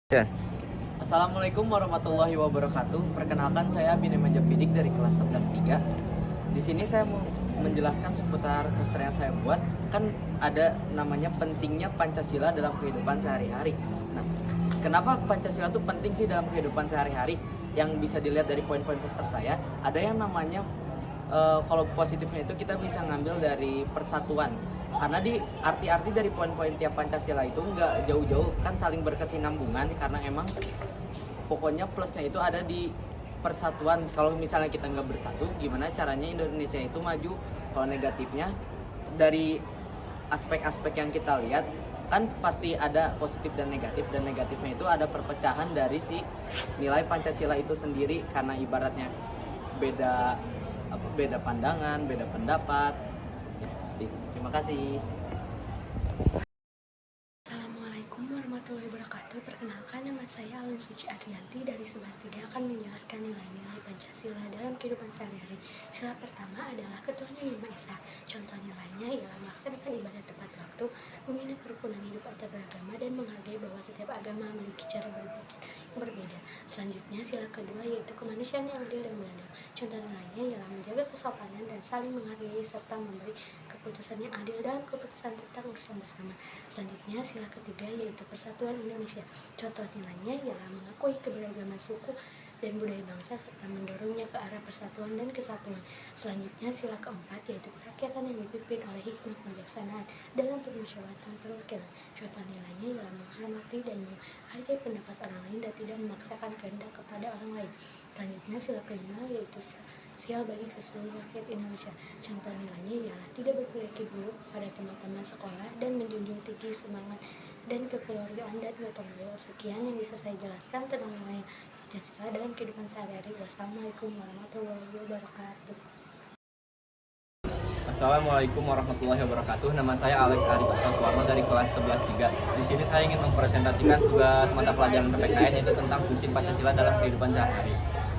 Ya. Assalamualaikum warahmatullahi wabarakatuh. Perkenalkan, saya Binema Jafidik dari kelas 11-3. Di sini saya mau menjelaskan seputar poster yang saya buat. Kan ada namanya pentingnya Pancasila dalam kehidupan sehari-hari. Nah, kenapa Pancasila itu penting sih dalam kehidupan sehari-hari? Yang bisa dilihat dari poin-poin poster saya, ada yang namanya kalau positifnya itu kita bisa ngambil dari persatuan. Karena di arti-arti dari poin-poin tiap Pancasila itu nggak jauh-jauh, kan saling berkesinambungan, karena emang pokoknya plusnya itu ada di persatuan. Kalau misalnya kita nggak bersatu, gimana caranya Indonesia itu maju? Kalau negatifnya dari aspek-aspek yang kita lihat, kan pasti ada positif dan negatifnya itu ada perpecahan dari si nilai Pancasila itu sendiri, karena ibaratnya beda pandangan, beda pendapat. Ya, seperti itu. Terima kasih. Assalamualaikum warahmatullahi wabarakatuh. Perkenalkan, nama saya Alin Suci Adrianti dari 11-3 akan menjelaskan nilai-nilai Pancasila dalam kehidupan sehari-hari. Sila pertama adalah ketuhanan yang Maha Esa. Contoh nilainya ialah melaksanakan ibadah tepat waktu, membina kerukunan hidup antar beragama, dan menghargai bahwa setiap agama memiliki cara berbeda. Selanjutnya, sila kedua yaitu kemanusiaan yang adil dan beradab. Contoh nilainya ialah menjaga kesopanan dan saling menghargai serta memberi keputusan yang adil dalam keputusan tentang urusan bersama. Selanjutnya, sila ketiga yaitu persatuan Indonesia. Contoh nilainya ialah mengakui keberagaman suku dan budaya bangsa serta mendorongnya ke arah persatuan dan kesatuan. Selanjutnya, sila keempat yaitu kerakyatan yang dipimpin oleh hikmat kebijaksanaan dalam permusyawaratan perwakilan. Contoh nilainya ialah menghormati dan menghargai pendapat orang lain dan tidak memaksakan kehendak kepada orang lain. Selanjutnya, sila kelima yaitu sosial bagi seluruh rakyat Indonesia. Contoh nilainya ialah tidak berperilaku buruk pada teman-teman sekolah dan menjunjung tinggi semangat dan kekeluargaan dan gotong royong. Sekian yang bisa saya jelaskan tentang nilai Pancasila dalam kehidupan sehari-hari. Wassalamualaikum warahmatullahi wabarakatuh. Assalamualaikum warahmatullahi wabarakatuh. Nama saya Alex Arif Praswarno dari kelas 11-3. Di sini saya ingin mempresentasikan tugas mata pelajaran PPKN, yaitu tentang fungsi Pancasila dalam kehidupan sehari-hari.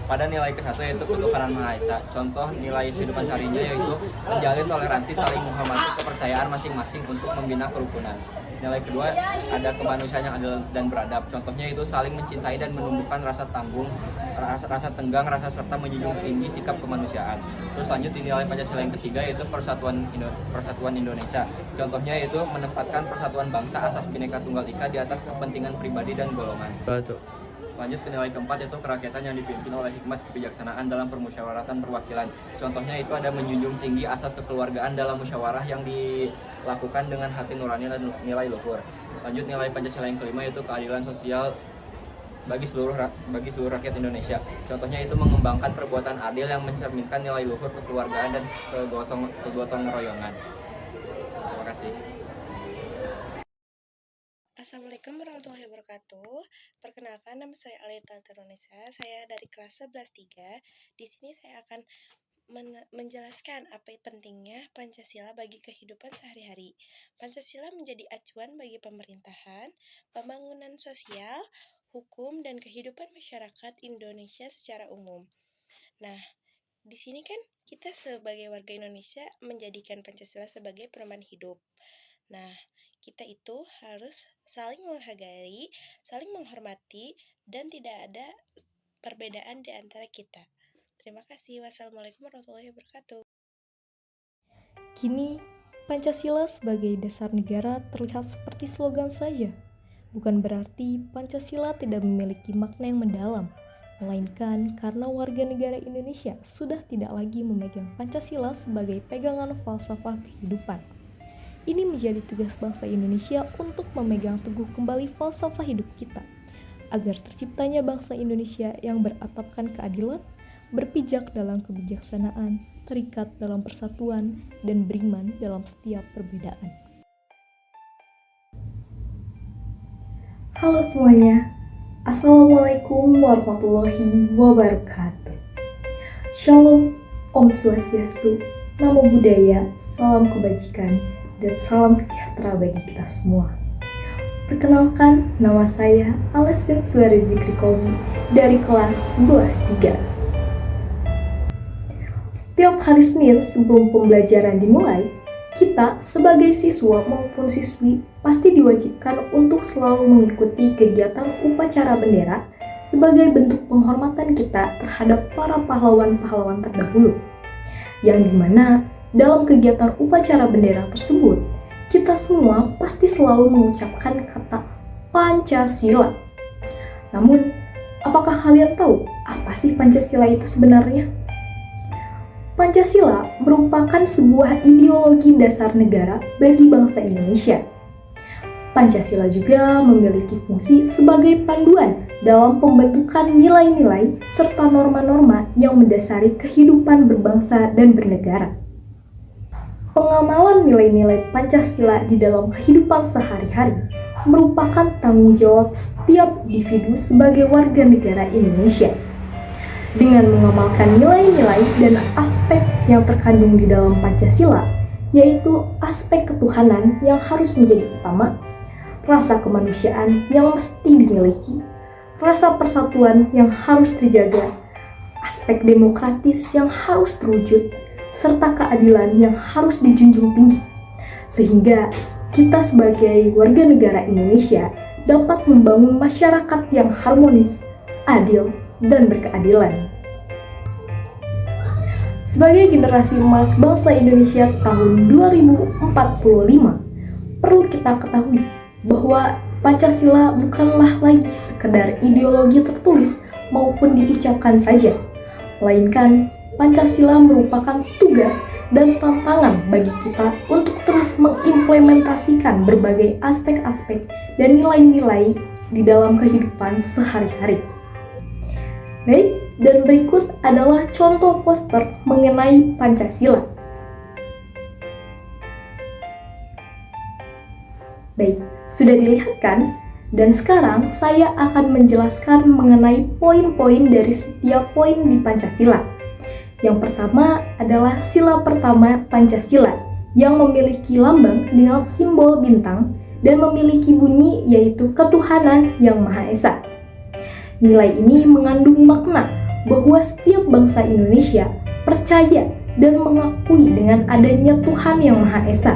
Pada nilai ke-1 yaitu ketuhanan Maha Esa. Contoh nilai kehidupan seharinya yaitu menjalin toleransi, saling menghormati kepercayaan masing-masing untuk membina kerukunan. Nilai kedua ada kemanusiaan yang adil dan beradab. Contohnya itu saling mencintai dan menumbuhkan rasa tanggung, rasa tenggang, rasa serta menjunjung tinggi sikap kemanusiaan. Terus lanjut di nilai Pancasila yang ketiga yaitu persatuan Indonesia. Contohnya yaitu menempatkan persatuan bangsa asas Bhinneka Tunggal Ika di atas kepentingan pribadi dan golongan. Lanjut ke nilai keempat yaitu kerakyatan yang dipimpin oleh hikmat kebijaksanaan dalam permusyawaratan perwakilan. Contohnya itu ada menjunjung tinggi asas kekeluargaan dalam musyawarah yang dilakukan dengan hati nurani dan nilai luhur. Lanjut nilai Pancasila yang kelima yaitu keadilan sosial bagi seluruh rakyat Indonesia. Contohnya itu mengembangkan perbuatan adil yang mencerminkan nilai luhur kekeluargaan dan kegotong royongan. Terima kasih. Assalamualaikum warahmatullahi wabarakatuh. Perkenalkan, nama saya Alita Tarunisa. Saya dari kelas 11-3. Di sini saya akan menjelaskan apa pentingnya Pancasila bagi kehidupan sehari-hari. Pancasila menjadi acuan bagi pemerintahan, pembangunan sosial, hukum, dan kehidupan masyarakat Indonesia secara umum. Nah, di sini kan kita sebagai warga Indonesia menjadikan Pancasila sebagai pedoman hidup. Nah, kita itu harus saling menghargai, saling menghormati, dan tidak ada perbedaan di antara kita. Terima kasih. Wassalamualaikum warahmatullahi wabarakatuh. Kini, Pancasila sebagai dasar negara terlihat seperti slogan saja. Bukan berarti Pancasila tidak memiliki makna yang mendalam, melainkan karena warga negara Indonesia sudah tidak lagi memegang Pancasila sebagai pegangan falsafah kehidupan. Ini menjadi tugas bangsa Indonesia untuk memegang teguh kembali falsafah hidup kita, agar terciptanya bangsa Indonesia yang beratapkan keadilan, berpijak dalam kebijaksanaan, terikat dalam persatuan, dan beriman dalam setiap perbedaan. Halo semuanya, Assalamualaikum warahmatullahi wabarakatuh. Shalom, Om Swastiastu, Namo Buddhaya, salam kebajikan, dan salam sejahtera bagi kita semua. Perkenalkan, nama saya Ales bin Suari Zikri Kolmi dari kelas 11-3. Setiap hari Senin sebelum pembelajaran dimulai, kita sebagai siswa maupun siswi pasti diwajibkan untuk selalu mengikuti kegiatan upacara bendera sebagai bentuk penghormatan kita terhadap para pahlawan-pahlawan terdahulu. Yang dimana dalam kegiatan upacara bendera tersebut, kita semua pasti selalu mengucapkan kata Pancasila. Namun, apakah kalian tahu apa sih Pancasila itu sebenarnya? Pancasila merupakan sebuah ideologi dasar negara bagi bangsa Indonesia. Pancasila juga memiliki fungsi sebagai panduan dalam pembentukan nilai-nilai serta norma-norma yang mendasari kehidupan berbangsa dan bernegara. Pengamalan nilai-nilai Pancasila di dalam kehidupan sehari-hari merupakan tanggung jawab setiap individu sebagai warga negara Indonesia. Dengan mengamalkan nilai-nilai dan aspek yang terkandung di dalam Pancasila, yaitu aspek ketuhanan yang harus menjadi utama, rasa kemanusiaan yang mesti dimiliki, rasa persatuan yang harus terjaga, aspek demokratis yang harus terwujud, serta keadilan yang harus dijunjung tinggi, sehingga kita sebagai warga negara Indonesia dapat membangun masyarakat yang harmonis, adil, dan berkeadilan. Sebagai generasi emas bangsa Indonesia tahun 2045, perlu kita ketahui bahwa Pancasila bukanlah lagi sekedar ideologi tertulis maupun diucapkan saja, melainkan Pancasila merupakan tugas dan tantangan bagi kita untuk terus mengimplementasikan berbagai aspek-aspek dan nilai-nilai di dalam kehidupan sehari-hari. Baik, dan berikut adalah contoh poster mengenai Pancasila. Baik, sudah dilihat kan? Dan sekarang saya akan menjelaskan mengenai poin-poin dari setiap poin di Pancasila. Yang pertama adalah sila pertama Pancasila yang memiliki lambang dengan simbol bintang dan memiliki bunyi yaitu ketuhanan yang Maha Esa. Nilai ini mengandung makna bahwa setiap bangsa Indonesia percaya dan mengakui dengan adanya Tuhan yang Maha Esa.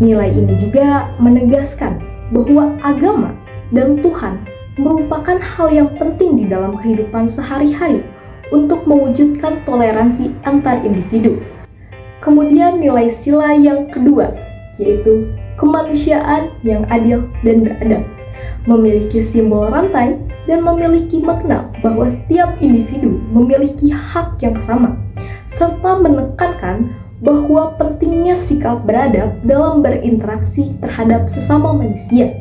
Nilai ini juga menegaskan bahwa agama dan Tuhan merupakan hal yang penting di dalam kehidupan sehari-hari untuk mewujudkan toleransi antar individu. Kemudian nilai sila yang kedua, yaitu kemanusiaan yang adil dan beradab, memiliki simbol rantai dan memiliki makna bahwa setiap individu memiliki hak yang sama, serta menekankan bahwa pentingnya sikap beradab dalam berinteraksi terhadap sesama manusia.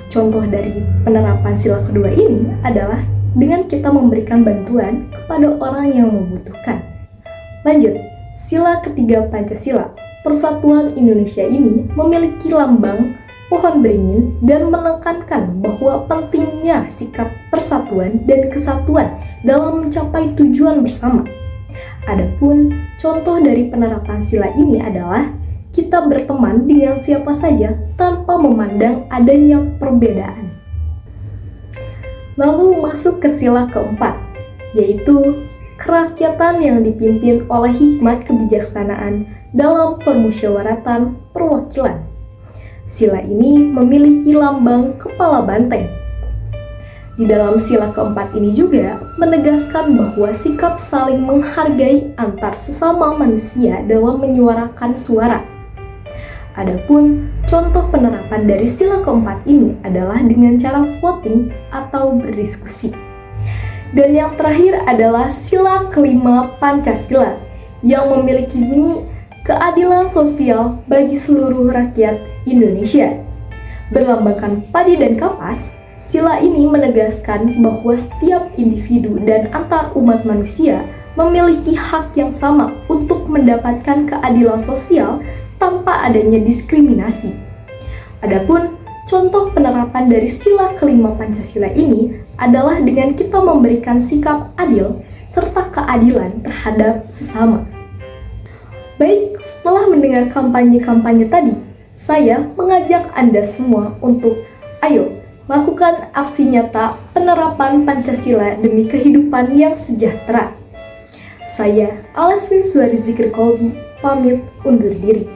Contoh dari penerapan sila kedua ini adalah dengan kita memberikan bantuan kepada orang yang membutuhkan. Lanjut, sila ketiga Pancasila, Persatuan Indonesia ini memiliki lambang pohon beringin dan menekankan bahwa pentingnya sikap persatuan dan kesatuan dalam mencapai tujuan bersama. Adapun contoh dari penerapan sila ini adalah kita berteman dengan siapa saja tanpa memandang adanya perbedaan. Lalu masuk ke sila keempat, yaitu kerakyatan yang dipimpin oleh hikmat kebijaksanaan dalam permusyawaratan perwakilan. Sila ini memiliki lambang kepala banteng. Di dalam sila keempat ini juga menegaskan bahwa sikap saling menghargai antar sesama manusia dalam menyuarakan suara. Adapun contoh penerapan dari sila keempat ini adalah dengan cara voting atau berdiskusi. Dan yang terakhir adalah sila kelima Pancasila yang memiliki bunyi keadilan sosial bagi seluruh rakyat Indonesia. Berlambangkan padi dan kapas, sila ini menegaskan bahwa setiap individu dan antar umat manusia memiliki hak yang sama untuk mendapatkan keadilan sosial tanpa adanya diskriminasi. Adapun contoh penerapan dari sila kelima Pancasila ini adalah dengan kita memberikan sikap adil serta keadilan terhadap sesama. Baik, setelah mendengar kampanye-kampanye tadi, saya mengajak Anda semua untuk ayo lakukan aksi nyata penerapan Pancasila demi kehidupan yang sejahtera. Saya Alaswin Suari Zikri Kolbi, pamit undur diri.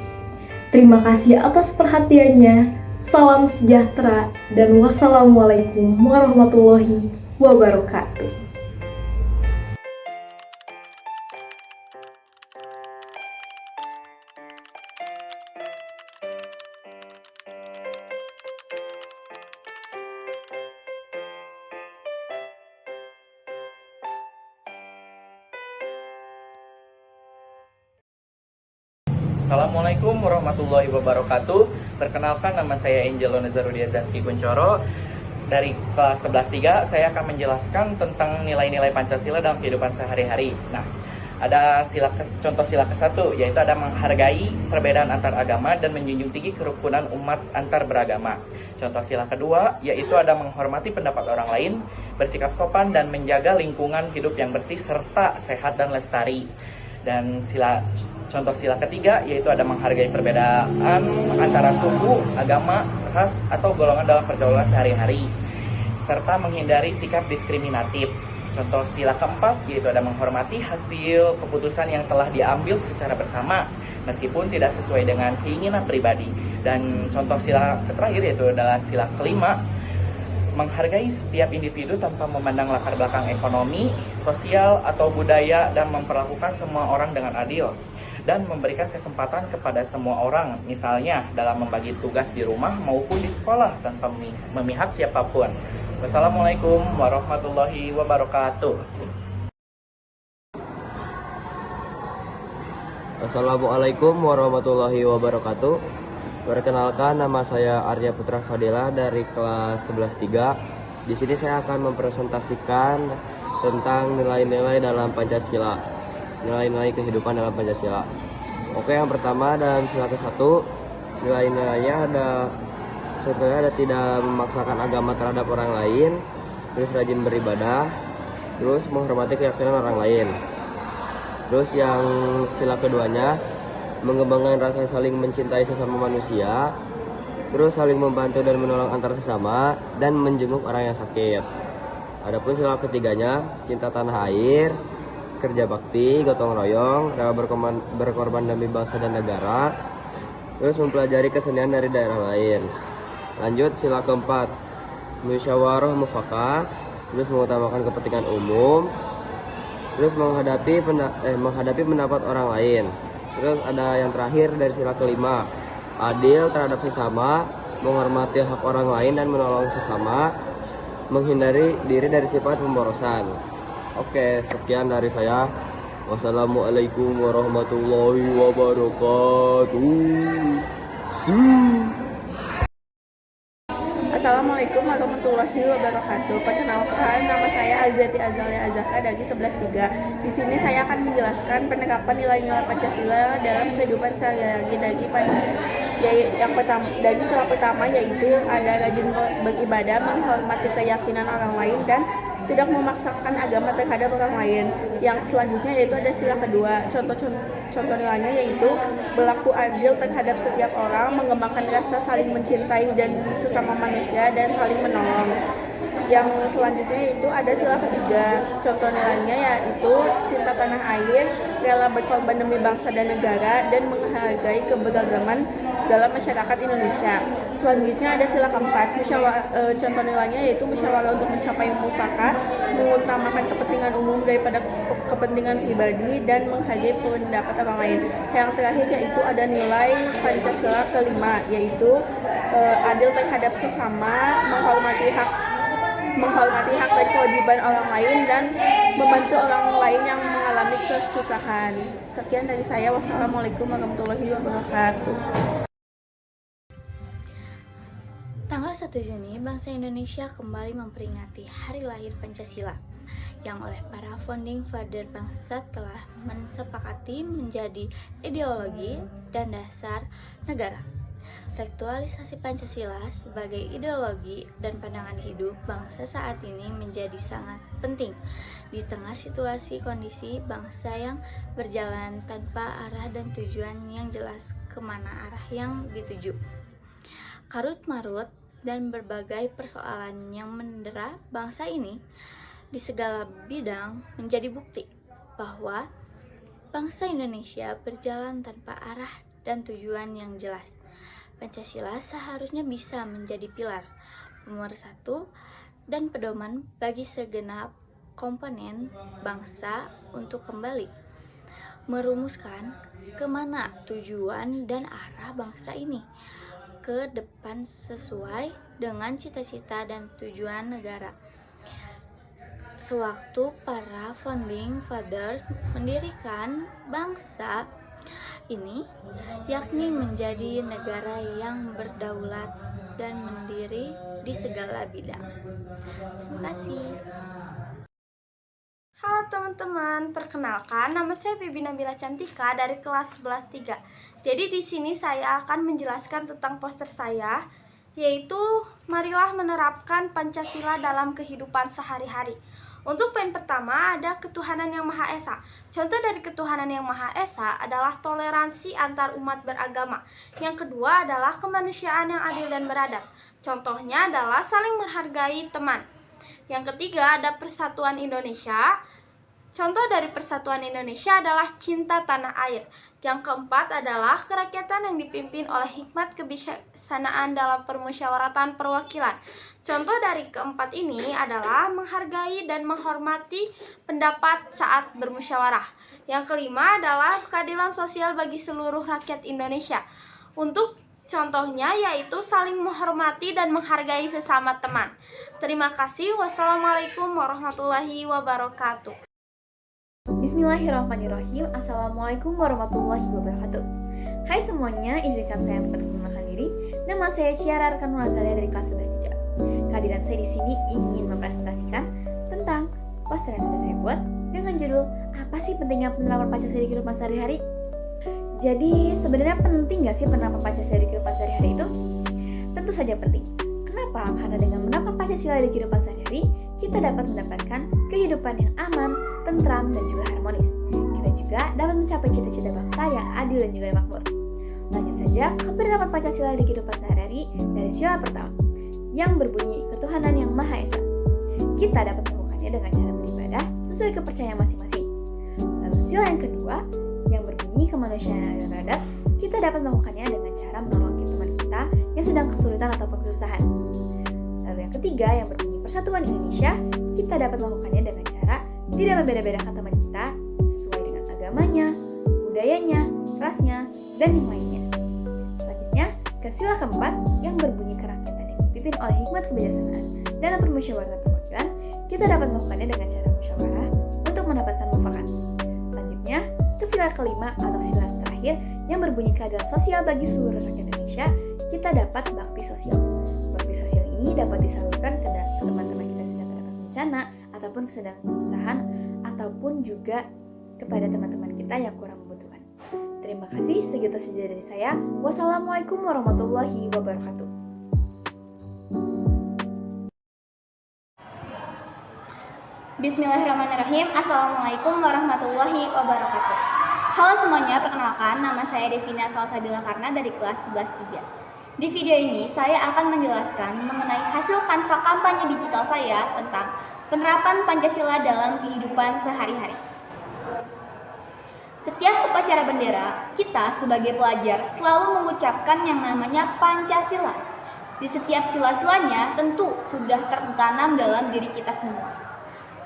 Terima kasih atas perhatiannya. Salam sejahtera dan wassalamualaikum warahmatullahi wabarakatuh. Assalamualaikum warahmatullahi wabarakatuh. Perkenalkan, nama saya Angelo Nazarudia Zanski Kuncoro. Dari kelas 11-3, saya akan menjelaskan tentang nilai-nilai Pancasila dalam kehidupan sehari-hari. Nah, ada contoh sila ke-1, yaitu ada menghargai perbedaan antar agama dan menjunjung tinggi kerukunan umat antar beragama. Contoh sila kedua, yaitu ada menghormati pendapat orang lain, bersikap sopan dan menjaga lingkungan hidup yang bersih serta sehat dan lestari. Dan contoh sila ketiga, yaitu ada menghargai perbedaan antara suku, agama, ras, atau golongan dalam pergaulan sehari-hari, serta menghindari sikap diskriminatif. Contoh sila keempat, yaitu ada menghormati hasil keputusan yang telah diambil secara bersama, meskipun tidak sesuai dengan keinginan pribadi. Dan contoh sila terakhir, yaitu adalah sila kelima, menghargai setiap individu tanpa memandang latar belakang ekonomi, sosial, atau budaya, dan memperlakukan semua orang dengan adil dan memberikan kesempatan kepada semua orang, misalnya dalam membagi tugas di rumah maupun di sekolah tanpa memihak siapapun. Wassalamualaikum warahmatullahi wabarakatuh. Assalamualaikum warahmatullahi wabarakatuh. Perkenalkan, nama saya Arya Putra Fadila dari kelas 11-3. Di sini saya akan mempresentasikan tentang nilai-nilai dalam Pancasila. Nilai-nilai kehidupan dalam Pancasila. Oke, yang pertama dalam sila ke-1, nilai-nilainya contohnya ada tidak memaksakan agama terhadap orang lain, terus rajin beribadah, terus menghormati keyakinan orang lain. Terus yang sila keduanya, mengembangkan rasa saling mencintai sesama manusia, terus saling membantu dan menolong antar sesama, dan menjenguk orang yang sakit. Adapun sila ketiganya, cinta tanah air, kerja bakti, gotong royong, rela berkorban demi bangsa dan negara, terus mempelajari kesenian dari daerah lain. Lanjut sila keempat, musyawarah mufakat, terus mengutamakan kepentingan umum, terus menghadapi pendapat orang lain. Terus ada yang terakhir dari sila kelima, adil terhadap sesama, menghormati hak orang lain dan menolong sesama, menghindari diri dari sifat pemborosan. Oke, sekian dari saya. Wassalamualaikum warahmatullahi wabarakatuh. Assalamualaikum warahmatullahi wabarakatuh. Perkenalkan, nama saya Azati Azalia Azahra dari 11-3. Di sini saya akan menjelaskan penerapan nilai-nilai Pancasila dalam kehidupan sehari-hari dari sila pertama, yaitu ada rajin beribadah, menghormati keyakinan orang lain, dan tidak memaksakan agama terhadap orang lain. Yang selanjutnya yaitu ada sila kedua. Contoh nilainya yaitu berlaku adil terhadap setiap orang, mengembangkan rasa saling mencintai dan sesama manusia, dan saling menolong. Yang selanjutnya yaitu ada sila ketiga. Contoh nilainya yaitu cinta tanah air, rela berkorban demi bangsa dan negara, dan menghargai keberagaman dalam masyarakat Indonesia. Selanjutnya ada sila keempat. Contoh nilainya yaitu musyawarah untuk mencapai mufakat, mengutamakan kepentingan umum daripada kepentingan pribadi, dan menghargai pendapat orang lain. Yang terakhir yaitu ada nilai Pancasila kelima, yaitu adil terhadap sesama, menghormati hak dan kewajiban orang lain, dan membantu orang lain yang mengalami kesusahan. Sekian dari saya. Wassalamualaikum warahmatullahi wabarakatuh. Tanggal 1 Juni, bangsa Indonesia kembali memperingati Hari Lahir Pancasila yang oleh para founding father bangsa telah mensepakati menjadi ideologi dan dasar negara. Reaktualisasi Pancasila sebagai ideologi dan pandangan hidup bangsa saat ini menjadi sangat penting di tengah situasi kondisi bangsa yang berjalan tanpa arah dan tujuan yang jelas kemana arah yang dituju. Karut-marut dan berbagai persoalan yang mendera bangsa ini di segala bidang menjadi bukti bahwa bangsa Indonesia berjalan tanpa arah dan tujuan yang jelas. Pancasila seharusnya bisa menjadi pilar, pemersatu, dan pedoman bagi segenap komponen bangsa untuk kembali merumuskan kemana tujuan dan arah bangsa ini ke depan sesuai dengan cita-cita dan tujuan negara. Sewaktu para founding fathers mendirikan bangsa ini, yakni menjadi negara yang berdaulat dan mandiri di segala bidang. Terima kasih. Halo teman-teman, perkenalkan nama saya Bibi Nabila Cantika dari kelas 11 3. Jadi di sini saya akan menjelaskan tentang poster saya, yaitu marilah menerapkan Pancasila dalam kehidupan sehari-hari. Untuk poin pertama ada ketuhanan yang Maha Esa. Contoh dari ketuhanan yang Maha Esa adalah toleransi antar umat beragama. Yang kedua adalah kemanusiaan yang adil dan beradab. Contohnya adalah saling menghargai teman. Yang ketiga ada persatuan Indonesia. Contoh dari persatuan Indonesia adalah cinta tanah air. Yang keempat adalah kerakyatan yang dipimpin oleh hikmat kebijaksanaan dalam permusyawaratan perwakilan. Contoh dari keempat ini adalah menghargai dan menghormati pendapat saat bermusyawarah. Yang kelima adalah keadilan sosial bagi seluruh rakyat Indonesia. Untuk contohnya yaitu saling menghormati dan menghargai sesama teman. Terima kasih. Wassalamualaikum warahmatullahi wabarakatuh. Bismillahirrahmanirrahim. Assalamualaikum warahmatullahi wabarakatuh. Hai semuanya, izinkan saya memperkenalkan diri. Nama saya Ciara Rekan Nurhazalia dari kelas 11 3. Kehadiran saya di sini ingin mempresentasikan tentang poster yang sudah saya buat dengan judul apa sih pentingnya penerapan Pancasila di kehidupan sehari-hari? Jadi sebenarnya penting nggak sih penerapan Pancasila di kehidupan sehari-hari itu? Tentu saja penting. Kenapa? Karena dengan menerapkan Pancasila di kehidupan sehari-hari, kita dapat mendapatkan kehidupan yang aman, tentram, dan juga harmonis. Kita juga dapat mencapai cita-cita bangsa yang adil dan juga makmur. Lanjut saja ke penerapan Pancasila di kehidupan sehari-hari dari sila pertama, yang berbunyi ketuhanan yang Maha Esa. Kita dapat melakukannya dengan cara beribadah sesuai kepercayaan masing-masing. Lalu sila yang kedua, yang berbunyi kemanusiaan yang beradab, kita dapat melakukannya dengan cara menolong teman kita yang sedang kesulitan ataupun kesusahan. Lalu yang ketiga, yang berbunyi persatuan Indonesia, kita dapat melakukannya dengan cara tidak membeda-bedakan teman kita sesuai dengan agamanya, budayanya, rasnya, dan yang lainnya. Selanjutnya, ke sila keempat, yang berbunyi kerakyatan yang dipimpin oleh hikmat kebijaksanaan dalam permusyawaratan perwakilan, kita dapat melakukannya dengan cara musyawarah untuk mendapatkan mufakat. Selanjutnya, ke sila kelima atau sila terakhir, yang berbunyi keadilan sosial bagi seluruh rakyat Indonesia, kita dapat bakti sosial. Bakti sosial ini dapat disalurkan ke teman-teman kita sedang terdapat bencana ataupun sedang kesusahan ataupun juga kepada teman-teman kita yang kurang membutuhkan. Terima kasih, segitu saja dari saya. Wassalamualaikum warahmatullahi wabarakatuh. Bismillahirrahmanirrahim. Assalamualaikum warahmatullahi wabarakatuh. Halo semuanya, perkenalkan nama saya Devina Salsabila Karna dari kelas 11 3. Di video ini saya akan menjelaskan mengenai hasil kanva kampanye digital saya tentang penerapan Pancasila dalam kehidupan sehari-hari. Setiap upacara bendera, kita sebagai pelajar selalu mengucapkan yang namanya Pancasila. Di setiap sila-silanya tentu sudah tertanam dalam diri kita semua.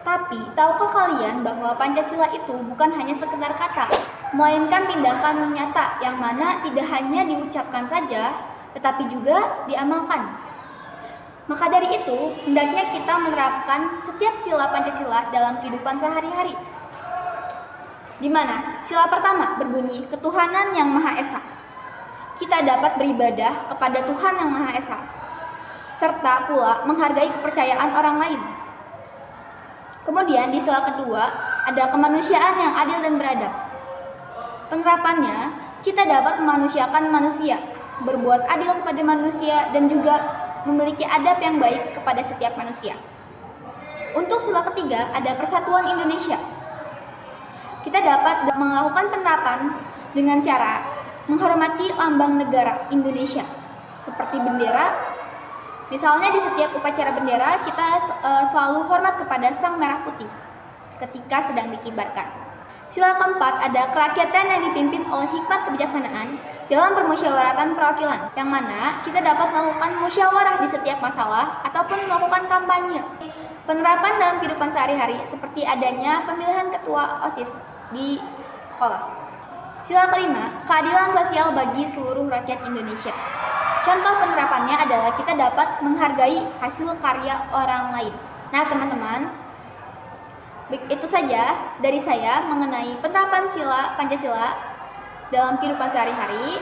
Tapi, tahukah kalian bahwa Pancasila itu bukan hanya sekedar kata, melainkan tindakan nyata yang mana tidak hanya diucapkan saja, tetapi juga diamalkan. Maka dari itu, hendaknya kita menerapkan setiap sila Pancasila dalam kehidupan sehari-hari. Di mana sila pertama berbunyi ketuhanan yang Maha Esa. Kita dapat beribadah kepada Tuhan yang Maha Esa, serta pula menghargai kepercayaan orang lain. Kemudian di sila kedua ada kemanusiaan yang adil dan beradab. Penerapannya, kita dapat memanusiakan manusia, berbuat adil kepada manusia dan juga memiliki adab yang baik kepada setiap manusia. Untuk sila ketiga ada persatuan Indonesia. Kita dapat melakukan penerapan dengan cara menghormati lambang negara Indonesia seperti bendera. Misalnya di setiap upacara bendera kita selalu hormat kepada sang merah putih ketika sedang dikibarkan. Sila keempat ada kerakyatan yang dipimpin oleh hikmat kebijaksanaan dalam permusyawaratan perwakilan, yang mana kita dapat melakukan musyawarah di setiap masalah ataupun melakukan kampanye. Penerapan dalam kehidupan sehari-hari seperti adanya pemilihan ketua OSIS di sekolah. Sila kelima, keadilan sosial bagi seluruh rakyat Indonesia. Contoh penerapannya adalah kita dapat menghargai hasil karya orang lain. Nah teman-teman, itu saja dari saya mengenai penerapan sila Pancasila dalam kehidupan sehari-hari.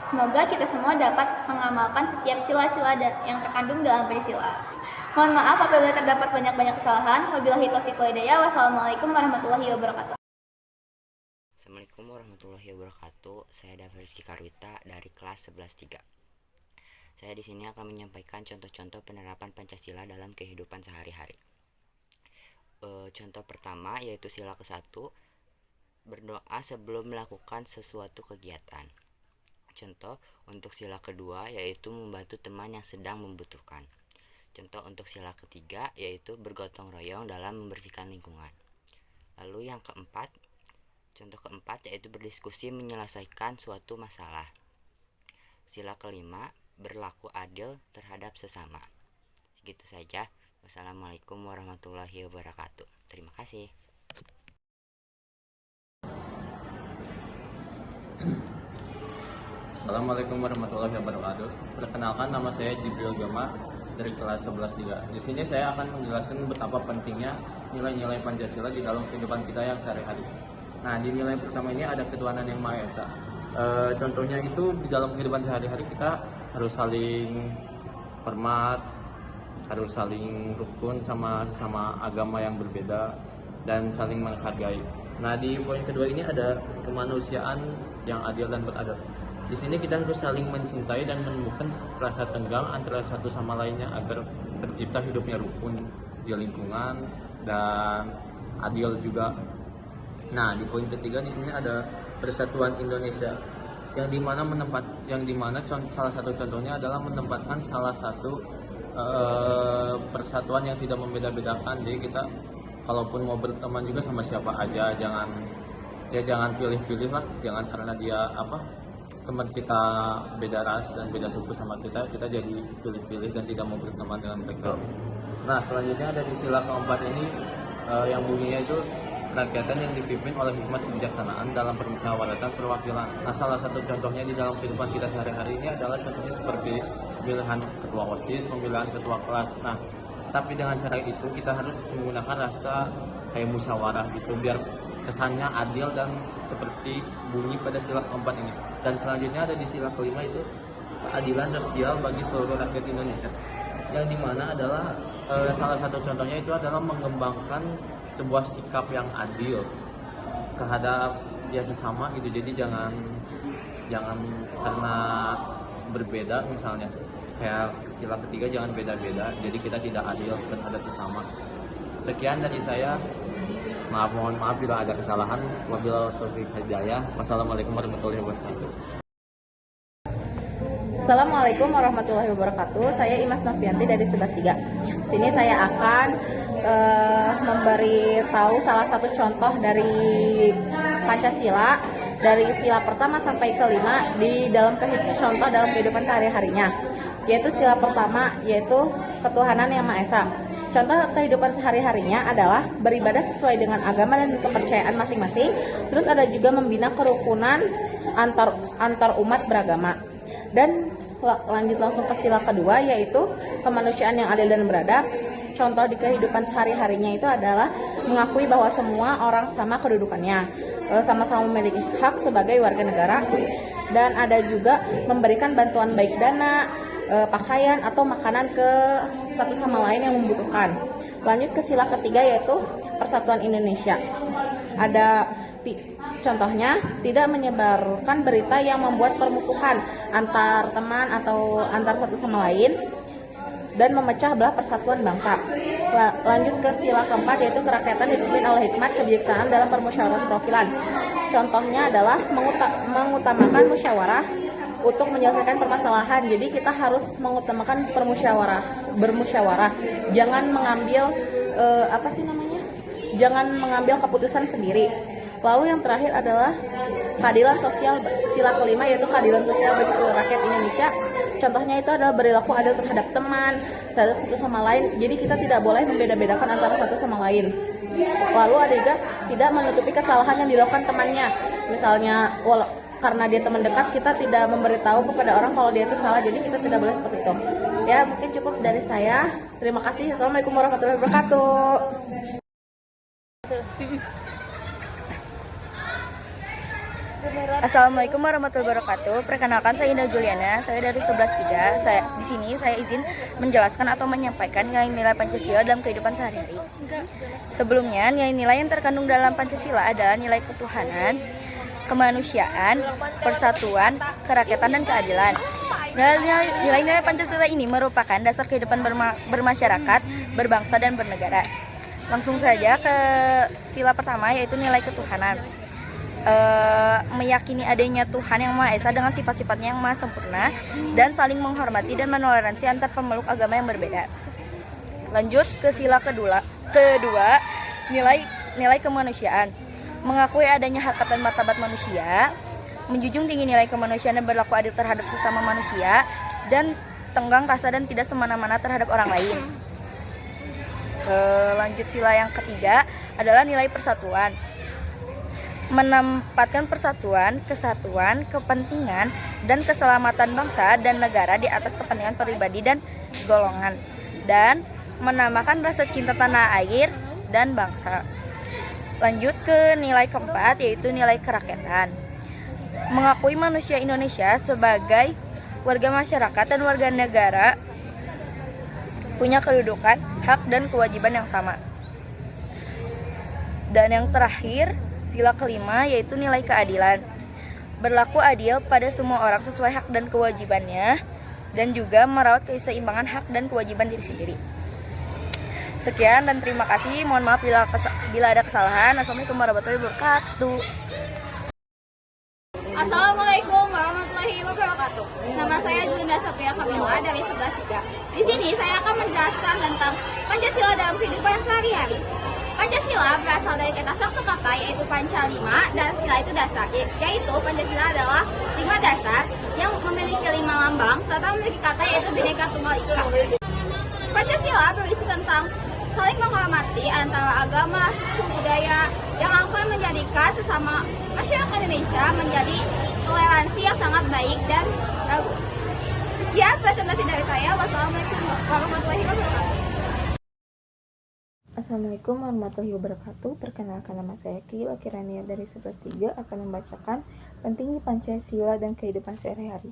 Semoga kita semua dapat mengamalkan setiap sila-sila yang terkandung dalam Pancasila. Mohon maaf apabila terdapat banyak-banyak kesalahan. Wabillahi taufiq wal hidayah. Wassalamualaikum warahmatullahi wabarakatuh. Assalamualaikum warahmatullahi wabarakatuh. Saya David Rizky Karwita dari kelas 11-3. Saya di sini akan menyampaikan contoh-contoh penerapan Pancasila dalam kehidupan sehari-hari. Contoh pertama yaitu sila ke-1, berdoa sebelum melakukan sesuatu kegiatan. Contoh untuk sila kedua yaitu membantu teman yang sedang membutuhkan. Contoh untuk sila ketiga yaitu bergotong royong dalam membersihkan lingkungan. Lalu yang keempat, contoh keempat yaitu berdiskusi menyelesaikan suatu masalah. Sila kelima, berlaku adil terhadap sesama. Segitu saja. Wassalamualaikum warahmatullahi wabarakatuh. Terima kasih. Assalamualaikum warahmatullahi wabarakatuh. Perkenalkan, nama saya Jibril Gama dari kelas 11-3. Di sini saya akan menjelaskan betapa pentingnya nilai-nilai Pancasila di dalam kehidupan kita yang sehari-hari. Nah, di nilai pertama ini ada ketuhanan yang Maha Esa. Contohnya itu di dalam kehidupan sehari-hari kita harus saling hormat, harus saling rukun sama sesama agama yang berbeda, dan saling menghargai. Nah, di poin kedua ini ada kemanusiaan yang adil dan beradab. Di sini kita harus saling mencintai dan menemukan rasa tenggang antara satu sama lainnya agar tercipta hidupnya rukun di lingkungan dan adil juga. Nah, di poin ketiga di sini ada persatuan Indonesia yang dimana salah satu contohnya adalah menempatkan salah satu persatuan yang tidak membeda-bedakan. Jadi kita kalaupun mau berteman juga sama siapa aja, jangan pilih-pilih lah, jangan karena dia teman kita beda ras dan beda suku sama kita jadi pilih-pilih dan tidak mau berteman dengan mereka. Nah, selanjutnya ada di sila keempat ini yang bunyinya itu kerakyatan yang dipimpin oleh hikmat kebijaksanaan dalam permusyawaratan perwakilan. Nah, salah satu contohnya di dalam kehidupan kita sehari-hari ini adalah contohnya seperti pemilihan ketua OSIS, pemilihan ketua kelas. Nah, tapi dengan cara itu kita harus menggunakan rasa kayak musyawarah gitu biar kesannya adil dan seperti bunyi pada sila keempat ini. Dan selanjutnya ada di sila kelima itu keadilan sosial bagi seluruh rakyat Indonesia, yang dimana adalah salah satu contohnya itu adalah mengembangkan sebuah sikap yang adil terhadap sesama gitu. Jadi jangan karena berbeda, misalnya kayak sila ketiga jangan beda-beda, jadi kita tidak adil terhadap sesama. Sekian dari saya. Mohon maaf bila ada kesalahan. Wabillahi taufiq wal hidayah. Wassalamualaikum warahmatullahi wabarakatuh. Assalamualaikum warahmatullahi wabarakatuh. Saya Imas Novianti dari 11-3. Sini saya akan memberi tahu salah satu contoh dari Pancasila dari sila pertama sampai kelima di dalam contoh dalam kehidupan sehari-harinya. Yaitu sila pertama yaitu ketuhanan yang Maha Esa. Contoh kehidupan sehari-harinya adalah beribadah sesuai dengan agama dan kepercayaan masing-masing. Terus ada juga membina kerukunan antar umat beragama. Dan lanjut langsung ke sila kedua yaitu kemanusiaan yang adil dan beradab. Contoh di kehidupan sehari-harinya itu adalah mengakui bahwa semua orang sama kedudukannya, sama-sama memiliki hak sebagai warga negara. Dan ada juga memberikan bantuan baik dana, pakaian atau makanan ke satu sama lain yang membutuhkan. Lanjut ke sila ketiga yaitu persatuan Indonesia. Ada contohnya tidak menyebarkan berita yang membuat permusuhan antar teman atau antar satu sama lain dan memecah belah persatuan bangsa. Lanjut ke sila keempat yaitu kerakyatan dipimpin oleh hikmat kebijaksanaan dalam permusyawaratan perwakilan. Contohnya adalah mengutamakan musyawarah untuk menyelesaikan permasalahan. Jadi kita harus mengutamakan bermusyawarah. Jangan mengambil jangan mengambil keputusan sendiri. Lalu yang terakhir adalah keadilan sosial, sila kelima yaitu keadilan sosial bagi seluruh rakyat Indonesia. Contohnya itu adalah berlaku adil terhadap teman, terhadap satu sama lain. Jadi kita tidak boleh membeda-bedakan antara satu sama lain. Lalu ada juga tidak menutupi kesalahan yang dilakukan temannya. Misalnya karena dia teman dekat, kita tidak memberitahu kepada orang kalau dia itu salah. Jadi kita tidak boleh seperti itu. Ya, mungkin cukup dari saya. Terima kasih. Assalamualaikum warahmatullahi wabarakatuh. Assalamualaikum warahmatullahi wabarakatuh. Perkenalkan, saya Indah Juliana. Saya dari 11-3. Di sini saya izin menjelaskan atau menyampaikan nilai-nilai Pancasila dalam kehidupan sehari-hari. Sebelumnya, nilai-nilai yang terkandung dalam Pancasila adalah nilai ketuhanan, kemanusiaan, persatuan, kerakyatan, dan keadilan. Nilai-nilai Pancasila ini merupakan dasar kehidupan bermasyarakat, berbangsa, dan bernegara. Langsung saja ke sila pertama, yaitu nilai ketuhanan. Meyakini adanya Tuhan yang Maha Esa dengan sifat-sifatnya yang maha sempurna dan saling menghormati dan menoleransi antar pemeluk agama yang berbeda. Lanjut ke sila kedua, nilai kemanusiaan. Mengakui adanya hak dan martabat manusia, menjunjung tinggi nilai kemanusiaan dan berlaku adil terhadap sesama manusia, dan tenggang rasa dan tidak semena-mena terhadap orang lain. Lanjut sila yang ketiga adalah nilai persatuan. Menempatkan persatuan, kesatuan, kepentingan, dan keselamatan bangsa dan negara di atas kepentingan pribadi dan golongan, dan menambahkan rasa cinta tanah air dan bangsa. Lanjut ke nilai keempat, yaitu nilai kerakyatan. Mengakui manusia Indonesia sebagai warga masyarakat dan warga negara punya kedudukan, hak, dan kewajiban yang sama. Dan yang terakhir, sila kelima, yaitu nilai keadilan. Berlaku adil pada semua orang sesuai hak dan kewajibannya, dan juga merawat keseimbangan hak dan kewajiban diri sendiri. Sekian dan terima kasih. Mohon maaf bila ada kesalahan. Assalamualaikum warahmatullahi wabarakatuh. Assalamualaikum warahmatullahi wabarakatuh. Nama saya Julinda Safia Kamila dari 11-3. Di sini saya akan menjelaskan tentang Pancasila dalam kehidupan sehari-hari. Pancasila berasal dari kata Sanskerta yaitu Panca 5 dan sila itu dasar, yaitu Pancasila adalah 5 dasar yang memiliki 5 lambang serta memiliki kata yaitu Bhinneka Tunggal Ika. Pancasila berisi tentang saling menghormati antara agama, suku, budaya yang akan menjadikan sesama masyarakat Indonesia menjadi toleransi yang sangat baik dan bagus. Sekian presentasi dari saya. Wassalamualaikum warahmatullahi wabarakatuh. Assalamualaikum warahmatullahi wabarakatuh. Perkenalkan, nama saya Kila Kirania dari 11-3 akan membacakan pentingnya Pancasila dan kehidupan sehari-hari.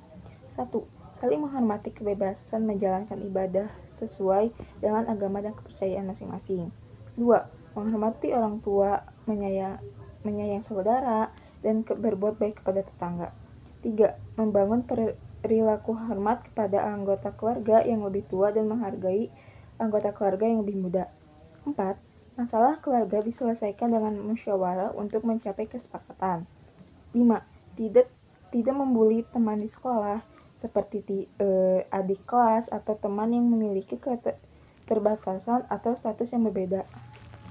1. Saling menghormati kebebasan menjalankan ibadah sesuai dengan agama dan kepercayaan masing-masing. 2. Menghormati orang tua, menyayang saudara, dan berbuat baik kepada tetangga. 3. Membangun perilaku hormat kepada anggota keluarga yang lebih tua dan menghargai anggota keluarga yang lebih muda. 4. Masalah keluarga diselesaikan dengan musyawarah untuk mencapai kesepakatan. 5. Tidak membuli teman di sekolah, seperti adik kelas atau teman yang memiliki keterbatasan atau status yang berbeda.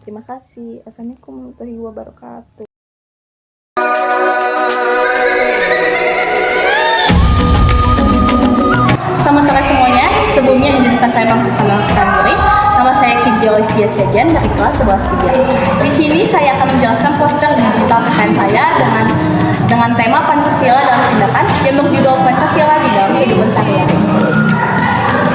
Terima kasih. Assalamualaikum warahmatullahi wabarakatuh. Selamat sore semuanya. Sebelumnya izinkan saya memperkenalkan diri. Nama saya Kiji Olivia Syagian dari kelas 11-3. Di sini saya akan menjelaskan poster digital PKN saya dengan tema Pancasila dalam tindakan yang berjudul Pancasila di dalam kehidupan sehari-hari.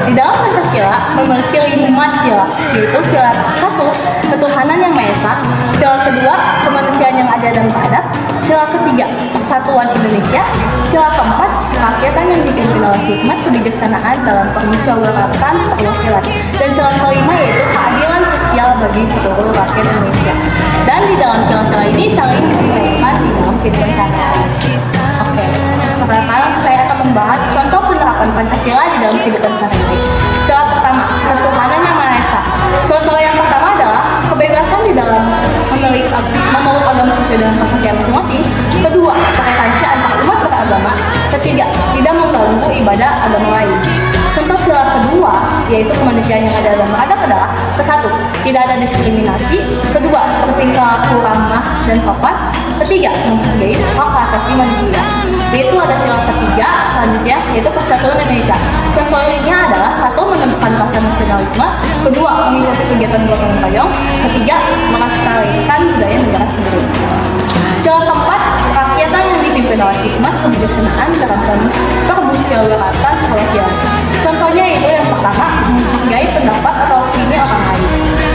Di dalam Pancasila memiliki 5 sila, yaitu sila 1, ketuhanan yang Maha Esa, sila kedua, kemanusiaan yang adil dan beradab, sila ketiga, persatuan Indonesia, sila keempat, kerakyatan yang dipimpin oleh hikmat kebijaksanaan dalam permusyawaratan perwakilan, dan sila kelima yaitu keadilan sosial bagi seluruh rakyat Indonesia. Dan di dalam sila-sila ini saling menguatkan di dalam kehidupan sehari-hari. Oke, sekarang saya akan membahas contoh penerapan Pancasila di dalam kehidupan sehari-hari. Sila pertama, ketuhanan yang Maha Esa. Contoh yang pertama adalah kebebasan di dalam memeluk agama sesuai dengan kepercayaan masing-masing. Kedua, toleransi antar umat beragama. Ketiga, tidak mengganggu ibadah agama lain. Contoh sila kedua, yaitu kemanusiaan yang adil dan beradab adalah: ke-1, tidak ada diskriminasi. Kedua, bertingkah ramah dan sopan. Ketiga, menghargai hak asasi manusia. Yaitu ada sila ketiga selanjutnya, yaitu Persatuan Indonesia. Contohnya adalah satu, menemukan rasa nasionalisme, kedua, mengikuti kegiatan gotong royong, ketiga, melestarikan budaya negara sendiri. Sila keempat, kerakyatan yang dipimpin oleh hikmat kebijaksanaan dalam permusyawaratan kolektif. Contohnya yaitu yang pertama, menghargai pendapat atau opini orang lain.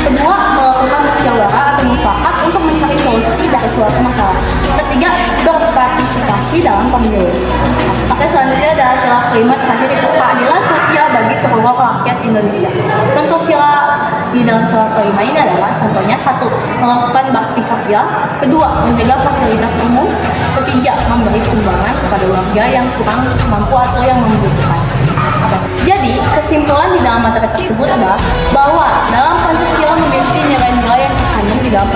Kedua, melakukan musyawarah atau mufakat untuk mencari solusi dari suatu masalah. Ketiga, berpartisipasi dalam pemilu. Oke, selanjutnya adalah sila kelima terakhir, itu keadilan sosial bagi seluruh rakyat Indonesia. Contoh sila di dalam sila kelima ini adalah contohnya satu, melakukan bakti sosial, kedua, menjaga fasilitas umum, ketiga, memberi sumbangan kepada warga yang kurang mampu atau yang membutuhkan. Jadi, kesimpulan di dalam materi tersebut adalah bahwa dalam Pancasila memiliki nilai-nilai yang terkandung di dalam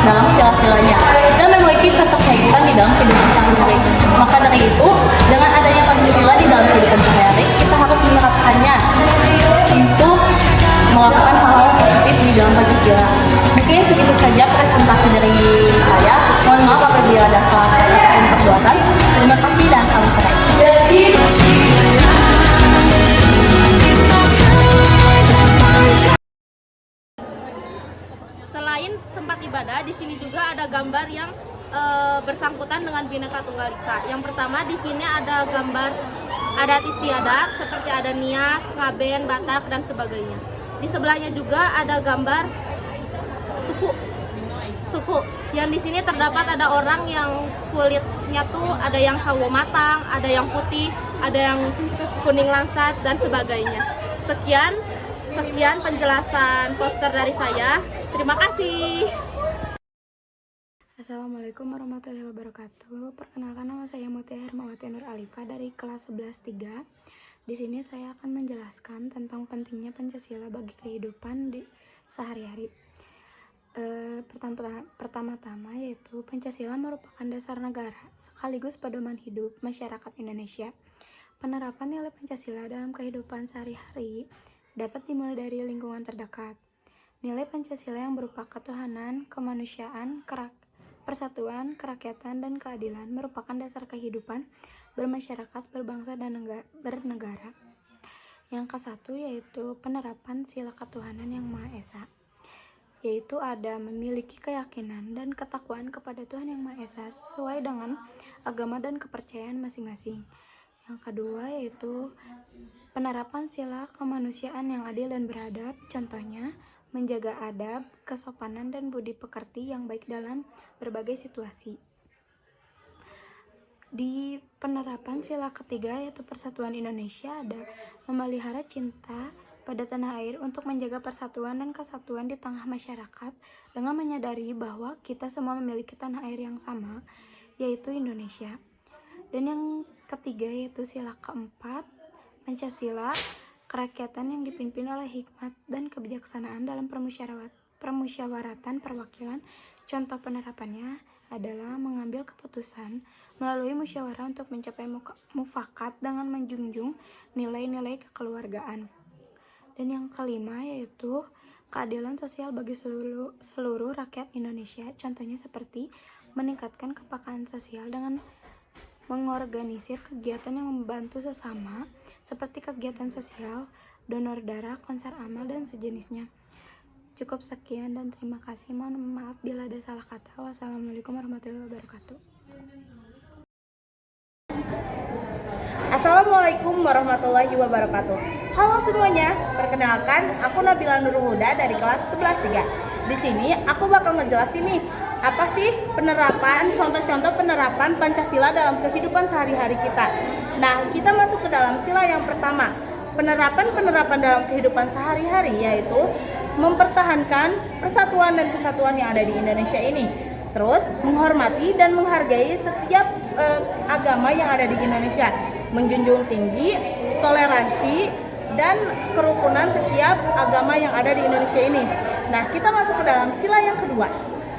dalam sila-silanya dan memiliki keterkaitan di dalam kehidupan sehari-hari. Maka dari itu, dengan adanya Pancasila di dalam kehidupan sehari-hari, kita harus menerapkannya untuk melakukan hal-hal positif di dalam Pancasila. Mungkin segitu saja presentasi dari saya. Mohon maaf apabila ada salah kata dan perbuatan. Terima kasih dan salam sehat. Selain tempat ibadah, di sini juga ada gambar yang bersangkutan dengan Bhinneka Tunggal Ika. Yang pertama, di sini ada gambar adat istiadat seperti ada Nias, Ngaben, Batak dan sebagainya. Di sebelahnya juga ada gambar suku. Yang di sini terdapat ada orang yang kulitnya tuh ada yang sawo matang, ada yang putih, ada yang kuning langsat dan sebagainya. Sekian penjelasan poster dari saya. Terima kasih. Assalamualaikum warahmatullahi wabarakatuh. Perkenalkan, nama saya Mutia Hermawati Nur Alifa dari kelas 11-3. Di sini saya akan menjelaskan tentang pentingnya Pancasila bagi kehidupan di sehari-hari. Pertama-tama yaitu Pancasila merupakan dasar negara sekaligus pedoman hidup masyarakat Indonesia. Penerapan nilai Pancasila dalam kehidupan sehari-hari dapat dimulai dari lingkungan terdekat. Nilai Pancasila yang berupa ketuhanan, kemanusiaan, persatuan, kerakyatan, dan keadilan merupakan dasar kehidupan bermasyarakat, berbangsa, dan bernegara. Yang ke-1 yaitu penerapan sila ketuhanan yang Maha Esa, yaitu ada memiliki keyakinan dan ketakwaan kepada Tuhan Yang Maha Esa sesuai dengan agama dan kepercayaan masing-masing. Yang kedua yaitu penerapan sila kemanusiaan yang adil dan beradab, contohnya menjaga adab, kesopanan, dan budi pekerti yang baik dalam berbagai situasi. Di penerapan sila ketiga yaitu persatuan Indonesia ada memelihara cinta pada tanah air untuk menjaga persatuan dan kesatuan di tengah masyarakat dengan menyadari bahwa kita semua memiliki tanah air yang sama, yaitu Indonesia. Dan yang ketiga yaitu sila keempat, Pancasila, kerakyatan yang dipimpin oleh hikmat dan kebijaksanaan dalam permusyawaratan perwakilan. Contoh penerapannya adalah mengambil keputusan melalui musyawarah untuk mencapai mufakat dengan menjunjung nilai-nilai kekeluargaan. Dan yang kelima yaitu keadilan sosial bagi seluruh rakyat Indonesia. Contohnya seperti meningkatkan kepekaan sosial dengan mengorganisir kegiatan yang membantu sesama seperti kegiatan sosial, donor darah, konser amal, dan sejenisnya. Cukup sekian dan terima kasih. Mohon maaf bila ada salah kata. Wassalamualaikum warahmatullahi wabarakatuh. Assalamualaikum warahmatullahi wabarakatuh. Halo semuanya, perkenalkan aku Nabila Nurul Huda dari kelas 11-3. Di sini aku bakal ngejelasin nih apa sih contoh-contoh penerapan Pancasila dalam kehidupan sehari-hari kita. Nah, kita masuk ke dalam sila yang pertama. Penerapan dalam kehidupan sehari-hari yaitu mempertahankan persatuan dan kesatuan yang ada di Indonesia ini. Terus menghormati dan menghargai setiap agama yang ada di Indonesia, menjunjung tinggi toleransi dan kerukunan setiap agama yang ada di Indonesia ini. Nah, kita masuk ke dalam sila yang kedua.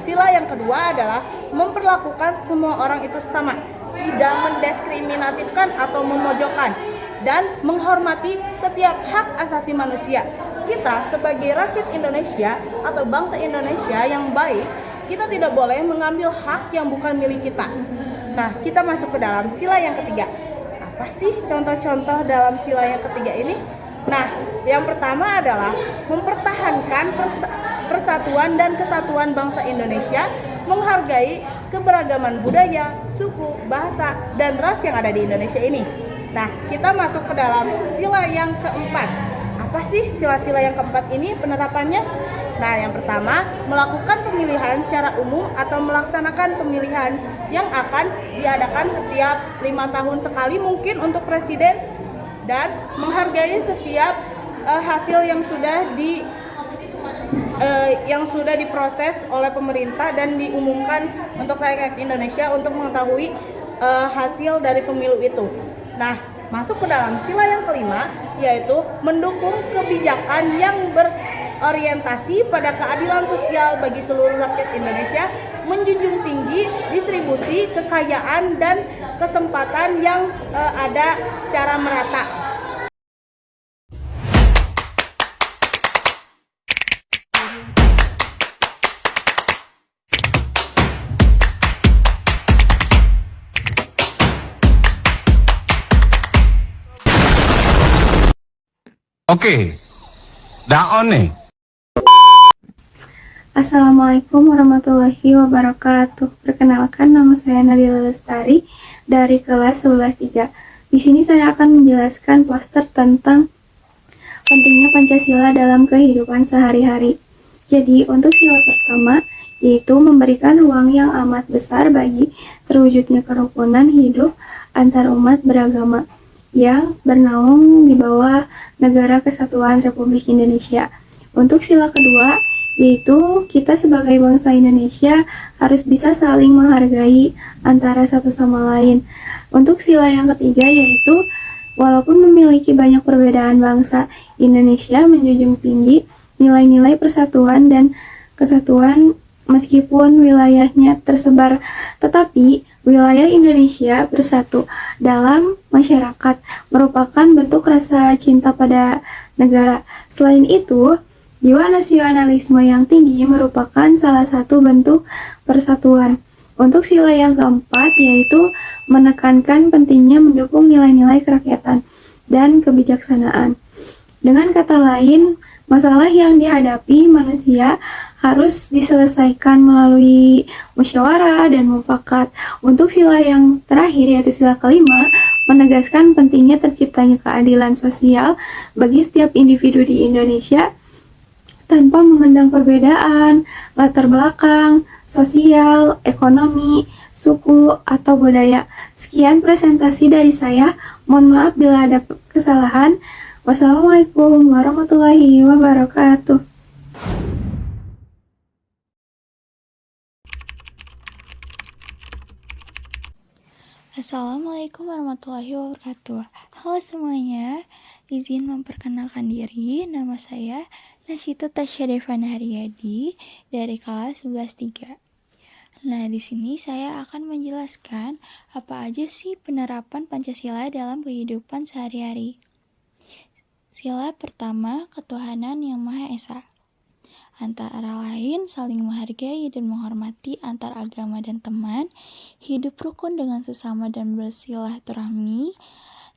Sila yang kedua adalah memperlakukan semua orang itu sama, tidak mendiskriminatifkan atau memojokkan, dan menghormati setiap hak asasi manusia. Kita sebagai rakyat Indonesia atau bangsa Indonesia yang baik kita tidak boleh mengambil hak yang bukan milik kita. Nah, kita masuk ke dalam sila yang ketiga. Apa sih contoh-contoh dalam sila yang ketiga ini? Nah, yang pertama adalah mempertahankan persatuan dan kesatuan bangsa Indonesia, menghargai keberagaman budaya, suku, bahasa, dan ras yang ada di Indonesia ini. Nah, kita masuk ke dalam sila yang keempat. Apa sih sila-sila yang keempat ini penerapannya? Nah, yang pertama, melakukan pemilihan secara umum atau melaksanakan pemilihan yang akan diadakan setiap 5 tahun sekali mungkin untuk presiden, dan menghargai setiap hasil yang sudah diproses oleh pemerintah dan diumumkan untuk rakyat Indonesia untuk mengetahui hasil dari pemilu itu. Nah, masuk ke dalam sila yang kelima, yaitu mendukung kebijakan yang berorientasi pada keadilan sosial bagi seluruh rakyat Indonesia, menjunjung tinggi distribusi kekayaan dan kesempatan yang ada secara merata. Oke, daon nih. Assalamualaikum warahmatullahi wabarakatuh. Perkenalkan, nama saya Nadila Lestari dari kelas 11-3. Di sini saya akan menjelaskan poster tentang pentingnya Pancasila dalam kehidupan sehari-hari. Jadi, untuk sila pertama yaitu memberikan ruang yang amat besar bagi terwujudnya kerukunan hidup antar umat beragama yang bernaung di bawah Negara Kesatuan Republik Indonesia. Untuk sila kedua, yaitu kita sebagai bangsa Indonesia harus bisa saling menghargai antara satu sama lain. Untuk sila yang ketiga, yaitu walaupun memiliki banyak perbedaan, bangsa Indonesia menjunjung tinggi nilai-nilai persatuan dan kesatuan meskipun wilayahnya tersebar, tetapi wilayah Indonesia bersatu dalam masyarakat merupakan bentuk rasa cinta pada negara. Selain itu, jiwa nasionalisme yang tinggi merupakan salah satu bentuk persatuan. Untuk sila yang keempat, yaitu menekankan pentingnya mendukung nilai-nilai kerakyatan dan kebijaksanaan. Dengan kata lain, masalah yang dihadapi manusia harus diselesaikan melalui musyawarah dan mufakat. Untuk sila yang terakhir, yaitu sila kelima, menegaskan pentingnya terciptanya keadilan sosial bagi setiap individu di Indonesia tanpa memandang perbedaan, latar belakang, sosial, ekonomi, suku, atau budaya. Sekian presentasi dari saya. Mohon maaf bila ada kesalahan. Wassalamualaikum warahmatullahi wabarakatuh. Assalamualaikum warahmatullahi wabarakatuh. Halo semuanya, izin memperkenalkan diri. Nama saya Nasyita Tasyarifan Haryadi dari kelas 11-3. Nah, di sini saya akan menjelaskan apa aja sih penerapan Pancasila dalam kehidupan sehari-hari. Sila pertama, ketuhanan yang Maha Esa. Antara lain, saling menghargai dan menghormati antar agama dan teman, hidup rukun dengan sesama dan bersilaturahmi,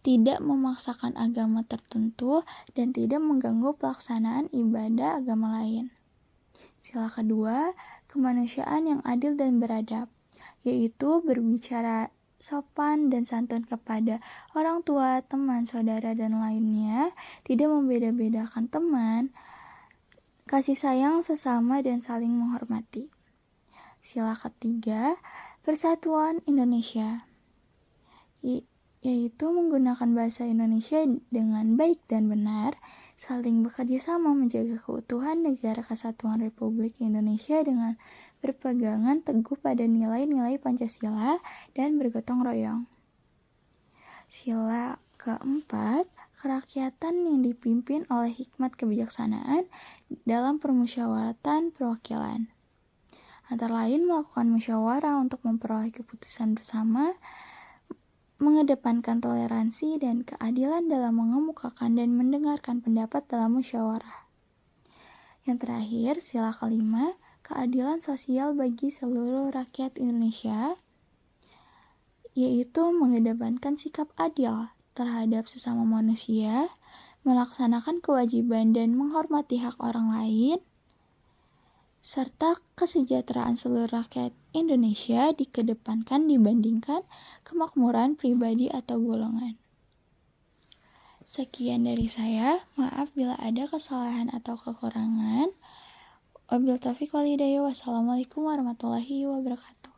tidak memaksakan agama tertentu, dan tidak mengganggu pelaksanaan ibadah agama lain. Sila kedua, kemanusiaan yang adil dan beradab, yaitu berbicara sopan dan santun kepada orang tua, teman, saudara, dan lainnya, tidak membeda-bedakan teman, kasih sayang sesama, dan saling menghormati. Sila ketiga, persatuan Indonesia, yaitu menggunakan bahasa Indonesia dengan baik dan benar, saling bekerja sama menjaga keutuhan Negara Kesatuan Republik Indonesia dengan berpegangan teguh pada nilai-nilai Pancasila dan bergotong royong. Sila keempat, kerakyatan yang dipimpin oleh hikmat kebijaksanaan dalam permusyawaratan perwakilan. Antara lain melakukan musyawarah untuk memperoleh keputusan bersama, mengedepankan toleransi dan keadilan dalam mengemukakan dan mendengarkan pendapat dalam musyawarah. Yang terakhir, sila kelima, keadilan sosial bagi seluruh rakyat Indonesia, yaitu mengedepankan sikap adil terhadap sesama manusia, melaksanakan kewajiban dan menghormati hak orang lain, serta kesejahteraan seluruh rakyat Indonesia dikedepankan dibandingkan kemakmuran pribadi atau golongan. Sekian dari saya, maaf bila ada kesalahan atau kekurangan. Wabillahi taufiq wal hidayah. Wassalamualaikum warahmatullahi wabarakatuh.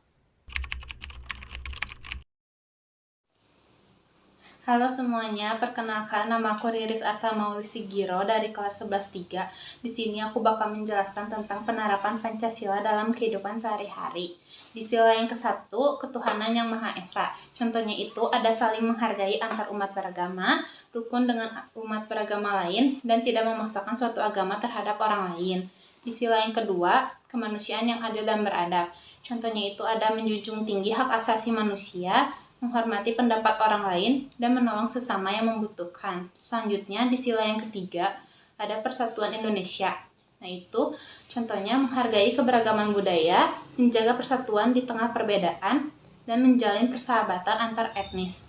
Halo semuanya, perkenalkan nama aku Riris Arta Mauli Sigiro dari kelas 11-3. Di sini aku bakal menjelaskan tentang penerapan Pancasila dalam kehidupan sehari-hari. Di sila yang ke-1, ketuhanan yang Maha Esa. Contohnya itu ada saling menghargai antar umat beragama, rukun dengan umat beragama lain, dan tidak memaksakan suatu agama terhadap orang lain. Di sila yang kedua, kemanusiaan yang adil dan beradab. Contohnya itu ada menjunjung tinggi hak asasi manusia, menghormati pendapat orang lain, dan menolong sesama yang membutuhkan. Selanjutnya, di sila yang ketiga, ada persatuan Indonesia. Nah itu, contohnya menghargai keberagaman budaya, menjaga persatuan di tengah perbedaan, dan menjalin persahabatan antar etnis.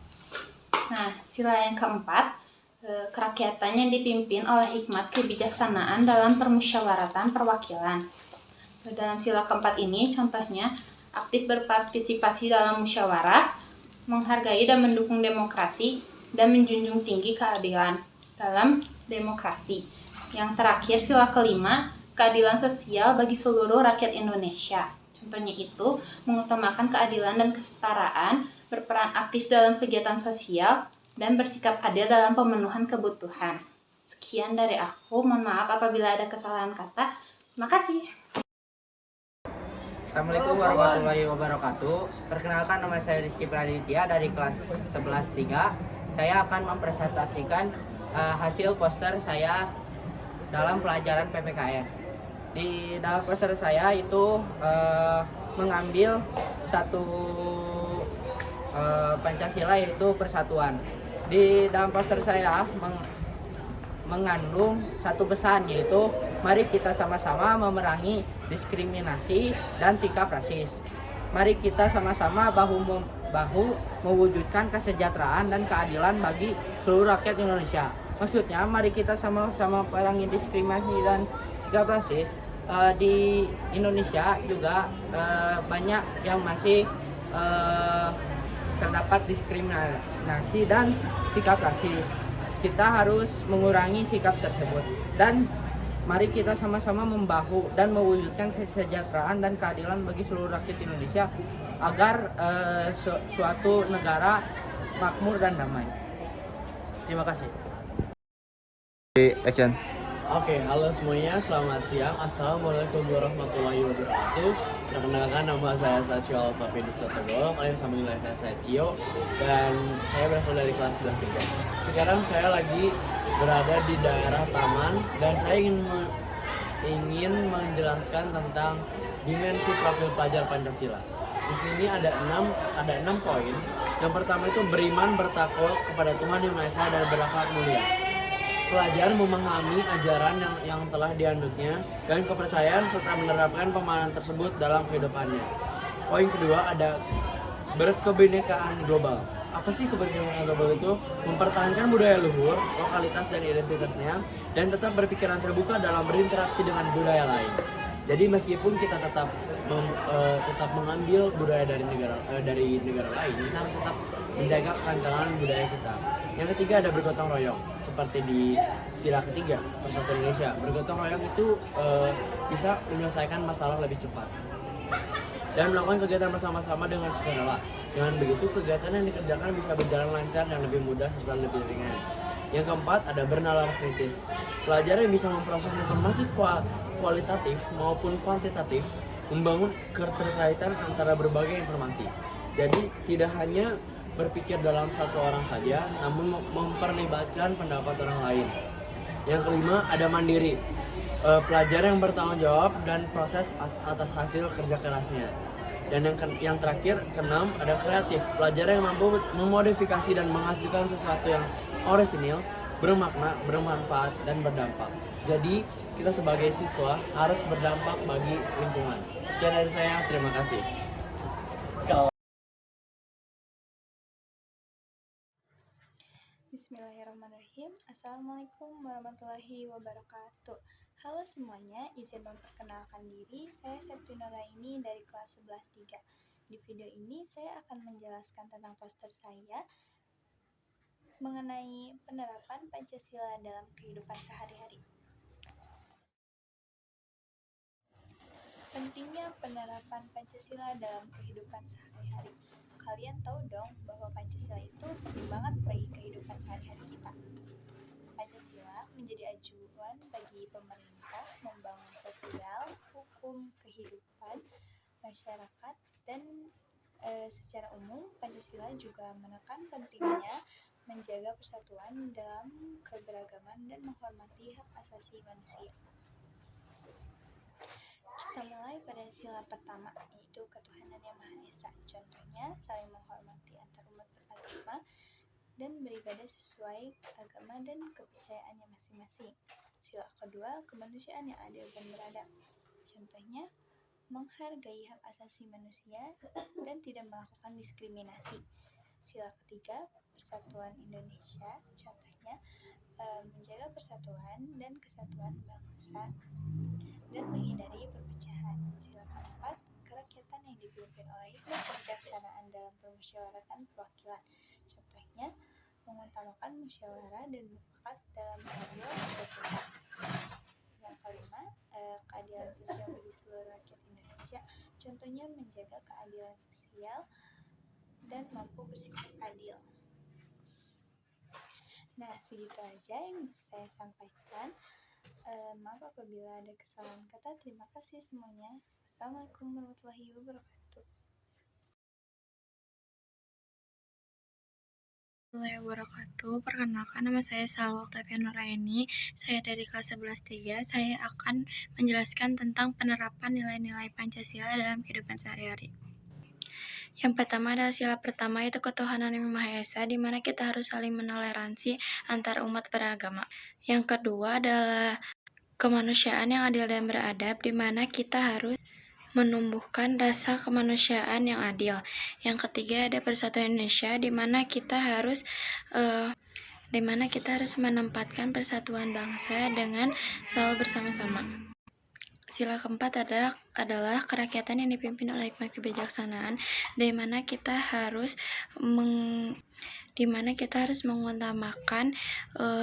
Nah, sila yang keempat, kerakyatan yang dipimpin oleh hikmat kebijaksanaan dalam permusyawaratan perwakilan. Dalam sila keempat ini, contohnya, aktif berpartisipasi dalam musyawarah, menghargai dan mendukung demokrasi, dan menjunjung tinggi keadilan dalam demokrasi. Yang terakhir, sila kelima, keadilan sosial bagi seluruh rakyat Indonesia. Contohnya itu, mengutamakan keadilan dan kesetaraan, berperan aktif dalam kegiatan sosial, dan bersikap adil dalam pemenuhan kebutuhan. Sekian dari aku, mohon maaf apabila ada kesalahan kata. Terima kasih. Assalamualaikum warahmatullahi wabarakatuh. Perkenalkan, nama saya Rizky Praditya dari kelas 11-3. Saya akan mempresentasikan hasil poster saya dalam pelajaran PPKN. Di dalam poster saya itu mengambil satu Pancasila, yaitu persatuan. Di dalam poster saya mengandung satu pesan, yaitu mari kita sama-sama memerangi diskriminasi dan sikap rasis. Mari kita sama-sama bahu-membahu mewujudkan kesejahteraan dan keadilan bagi seluruh rakyat Indonesia. Maksudnya, mari kita sama-sama perangi diskriminasi dan sikap rasis. Di Indonesia juga banyak yang masih terdapat diskriminasi dan sikap rasis. Kita harus mengurangi sikap tersebut, dan mari kita sama-sama membahu dan mewujudkan kesejahteraan dan keadilan bagi seluruh rakyat Indonesia agar suatu negara makmur dan damai. Terima kasih. Action. Oke, halo semuanya, selamat siang. Assalamualaikum warahmatullahi wabarakatuh. Perkenalkan, nama saya Satyo Alfapedi Sotogol. Kalian bisa manggil saya Satyo, dan saya berasal dari kelas 11-3. Sekarang saya lagi berada di daerah Taman, dan saya ingin menjelaskan tentang dimensi profil pelajar Pancasila. Di sini ada 6 poin. Yang pertama itu beriman bertakwa kepada Tuhan Yang Maha Esa dan berakhlak mulia. Pelajar memahami ajaran yang telah dianutnya dan kepercayaan serta menerapkan pemahaman tersebut dalam kehidupannya. Poin kedua ada berkebinekaan global. Apa sih kebinekaan global itu? Mempertahankan budaya luhur, lokalitas dan identitasnya, dan tetap berpikiran terbuka dalam berinteraksi dengan budaya lain. Jadi meskipun kita tetap mengambil budaya dari negara lain, kita harus tetap menjaga kekantangan budaya kita. Yang ketiga ada bergotong royong, seperti di sila ketiga Persatuan Indonesia. Bergotong royong itu bisa menyelesaikan masalah lebih cepat dan melakukan kegiatan bersama-sama dengan sukarela. Dengan begitu kegiatan yang dikerjakan bisa berjalan lancar dan lebih mudah serta lebih ringan. Yang keempat ada bernalar kritis. Pelajar yang bisa memproses informasi kualitatif maupun kuantitatif, membangun keterkaitan antara berbagai informasi. Jadi tidak hanya berpikir dalam satu orang saja, namun memperlibatkan pendapat orang lain. Yang kelima ada mandiri. Pelajar yang bertanggung jawab dan proses atas hasil kerja kerasnya. Dan yang terakhir, keenam, ada kreatif. Pelajar yang mampu memodifikasi dan menghasilkan sesuatu yang orisinil, bermakna, bermanfaat, dan berdampak. Jadi kita sebagai siswa harus berdampak bagi lingkungan. Sekian dari saya, terima kasih. Bismillahirrahmanirrahim. Assalamualaikum warahmatullahi wabarakatuh. Halo semuanya, izin memperkenalkan diri. Saya Septina Raini dari kelas 11-3. Di video ini saya akan menjelaskan tentang poster saya mengenai penerapan Pancasila dalam kehidupan sehari-hari. Pentingnya penerapan Pancasila dalam kehidupan sehari-hari. Kalian tahu dong bahwa Pancasila itu penting banget bagi kehidupan sehari-hari kita. Pancasila menjadi acuan bagi pemerintah membangun sosial, hukum, kehidupan, masyarakat, dan secara umum Pancasila juga menekan pentingnya menjaga persatuan dalam keberagaman dan menghormati hak asasi manusia. Kita mulai pada sila pertama, yaitu ketuhanan yang Maha Esa. Contohnya, saling menghormati antar umat beragama dan beribadah sesuai agama dan kepercayaannya masing-masing. Sila kedua, kemanusiaan yang adil dan beradab. Contohnya, menghargai hak asasi manusia dan tidak melakukan diskriminasi. Sila ketiga, persatuan Indonesia. Contohnya, menjaga persatuan dan kesatuan bangsa dan menghindari perpecahan. Sila keempat, kerakyatan yang dipimpin oleh hikmat kebijaksanaan dalam permusyawaratan perwakilan. Contohnya, mengutamakan musyawarah dan mufakat dalam mengambil keputusan. Yang kelima, keadilan sosial bagi seluruh rakyat Indonesia. Contohnya, menjaga keadilan sosial dan mampu bersikap adil. Nah, segitu aja yang bisa saya sampaikan. Maaf apabila ada kesalahan kata. Terima kasih semuanya. Assalamualaikum warahmatullahi wabarakatuh. Perkenalkan, nama saya Salwa Octavian Nuraini. Saya dari kelas 11-3. Saya akan menjelaskan tentang penerapan nilai-nilai Pancasila dalam kehidupan sehari-hari. Yang pertama adalah sila pertama, yaitu ketuhanan yang Maha Esa, di mana kita harus saling menoleransi antar umat beragama. Yang kedua adalah kemanusiaan yang adil dan beradab, di mana kita harus menumbuhkan rasa kemanusiaan yang adil. Yang ketiga ada persatuan Indonesia, di mana kita harus menempatkan persatuan bangsa dengan selalu bersama-sama. Sila keempat adalah kerakyatan yang dipimpin oleh hikmat kebijaksanaan, di mana kita harus mengutamakan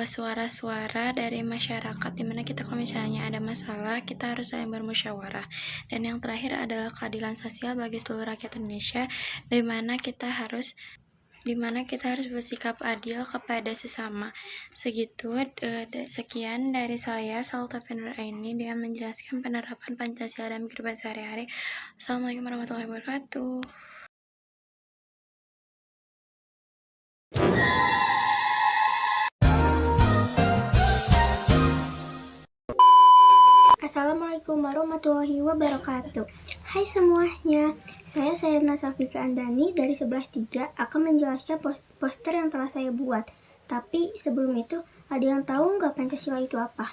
suara-suara dari masyarakat, di mana kita kalau misalnya ada masalah kita harus saling bermusyawarah. Dan yang terakhir adalah keadilan sosial bagi seluruh rakyat Indonesia, di mana kita harus bersikap adil kepada sesama. Sekian dari saya, Salwa Octavian Nuraini, dengan menjelaskan penerapan Pancasila dalam kehidupan sehari-hari. Assalamualaikum warahmatullahi wabarakatuh. Assalamualaikum warahmatullahi wabarakatuh. Hai semuanya, saya Sayana Safisa Andani dari 11-3 akan menjelaskan poster yang telah saya buat. Tapi sebelum itu, ada yang tahu nggak Pancasila itu apa?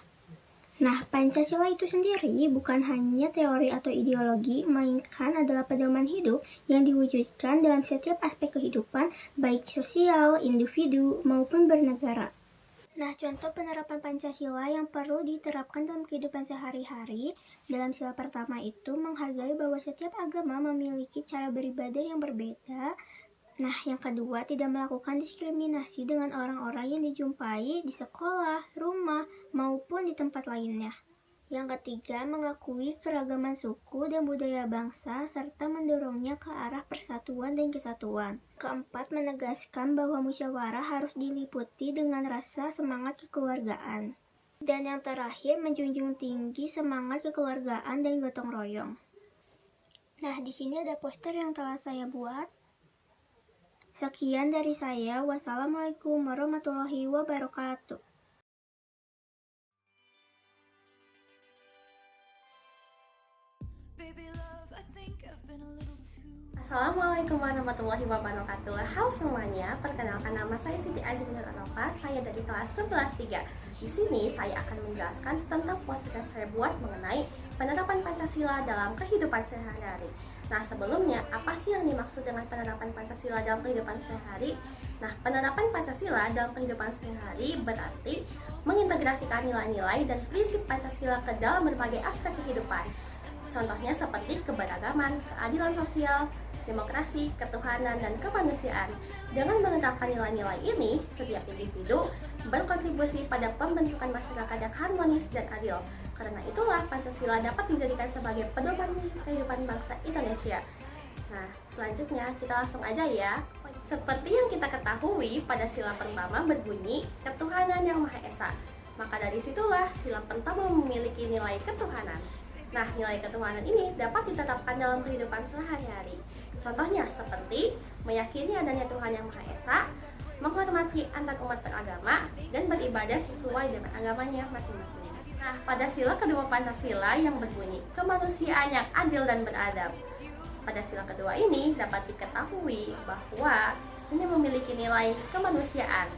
Nah, Pancasila itu sendiri bukan hanya teori atau ideologi, melainkan adalah pedoman hidup yang diwujudkan dalam setiap aspek kehidupan, baik sosial, individu, maupun bernegara. Nah, contoh penerapan Pancasila yang perlu diterapkan dalam kehidupan sehari-hari, dalam sila pertama itu menghargai bahwa setiap agama memiliki cara beribadah yang berbeda. Nah, yang kedua, tidak melakukan diskriminasi dengan orang-orang yang dijumpai di sekolah, rumah, maupun di tempat lainnya. Yang ketiga, mengakui keragaman suku dan budaya bangsa serta mendorongnya ke arah persatuan dan kesatuan. Keempat, menegaskan bahwa musyawarah harus diliputi dengan rasa semangat kekeluargaan. Dan yang terakhir, menjunjung tinggi semangat kekeluargaan dan gotong royong. Nah, di sini ada poster yang telah saya buat. Sekian dari saya. Wassalamualaikum warahmatullahi wabarakatuh. Assalamualaikum Assalamualaikum warahmatullahi wabarakatuh. Halo semuanya, perkenalkan nama saya Siti Ajeng Nur Anova. Saya dari kelas 11-3. Di sini saya akan menjelaskan tentang poster yang saya buat mengenai penerapan Pancasila dalam kehidupan sehari-hari. Nah, sebelumnya apa sih yang dimaksud dengan penerapan Pancasila dalam kehidupan sehari-hari? Nah, penerapan Pancasila dalam kehidupan sehari-hari berarti mengintegrasikan nilai-nilai dan prinsip Pancasila ke dalam berbagai aspek kehidupan. Contohnya seperti keberagaman, keadilan sosial, demokrasi, ketuhanan, dan kemanusiaan. Dengan menerapkan nilai-nilai ini, setiap individu berkontribusi pada pembentukan masyarakat yang harmonis dan adil. Karena itulah Pancasila dapat dijadikan sebagai pedoman kehidupan bangsa Indonesia. Nah, selanjutnya kita langsung aja ya. Seperti yang kita ketahui, pada sila pertama berbunyi ketuhanan yang Maha Esa. Maka dari situlah sila pertama memiliki nilai ketuhanan. Nah, nilai ketuhanan ini dapat diterapkan dalam kehidupan sehari-hari. Contohnya seperti meyakini adanya Tuhan yang Maha Esa, menghormati antar umat beragama, dan beribadah sesuai dengan agamanya masing-masing. Nah, pada sila kedua Pancasila yang berbunyi kemanusiaan yang adil dan beradab. Pada sila kedua ini dapat diketahui bahwa ini memiliki nilai kemanusiaan.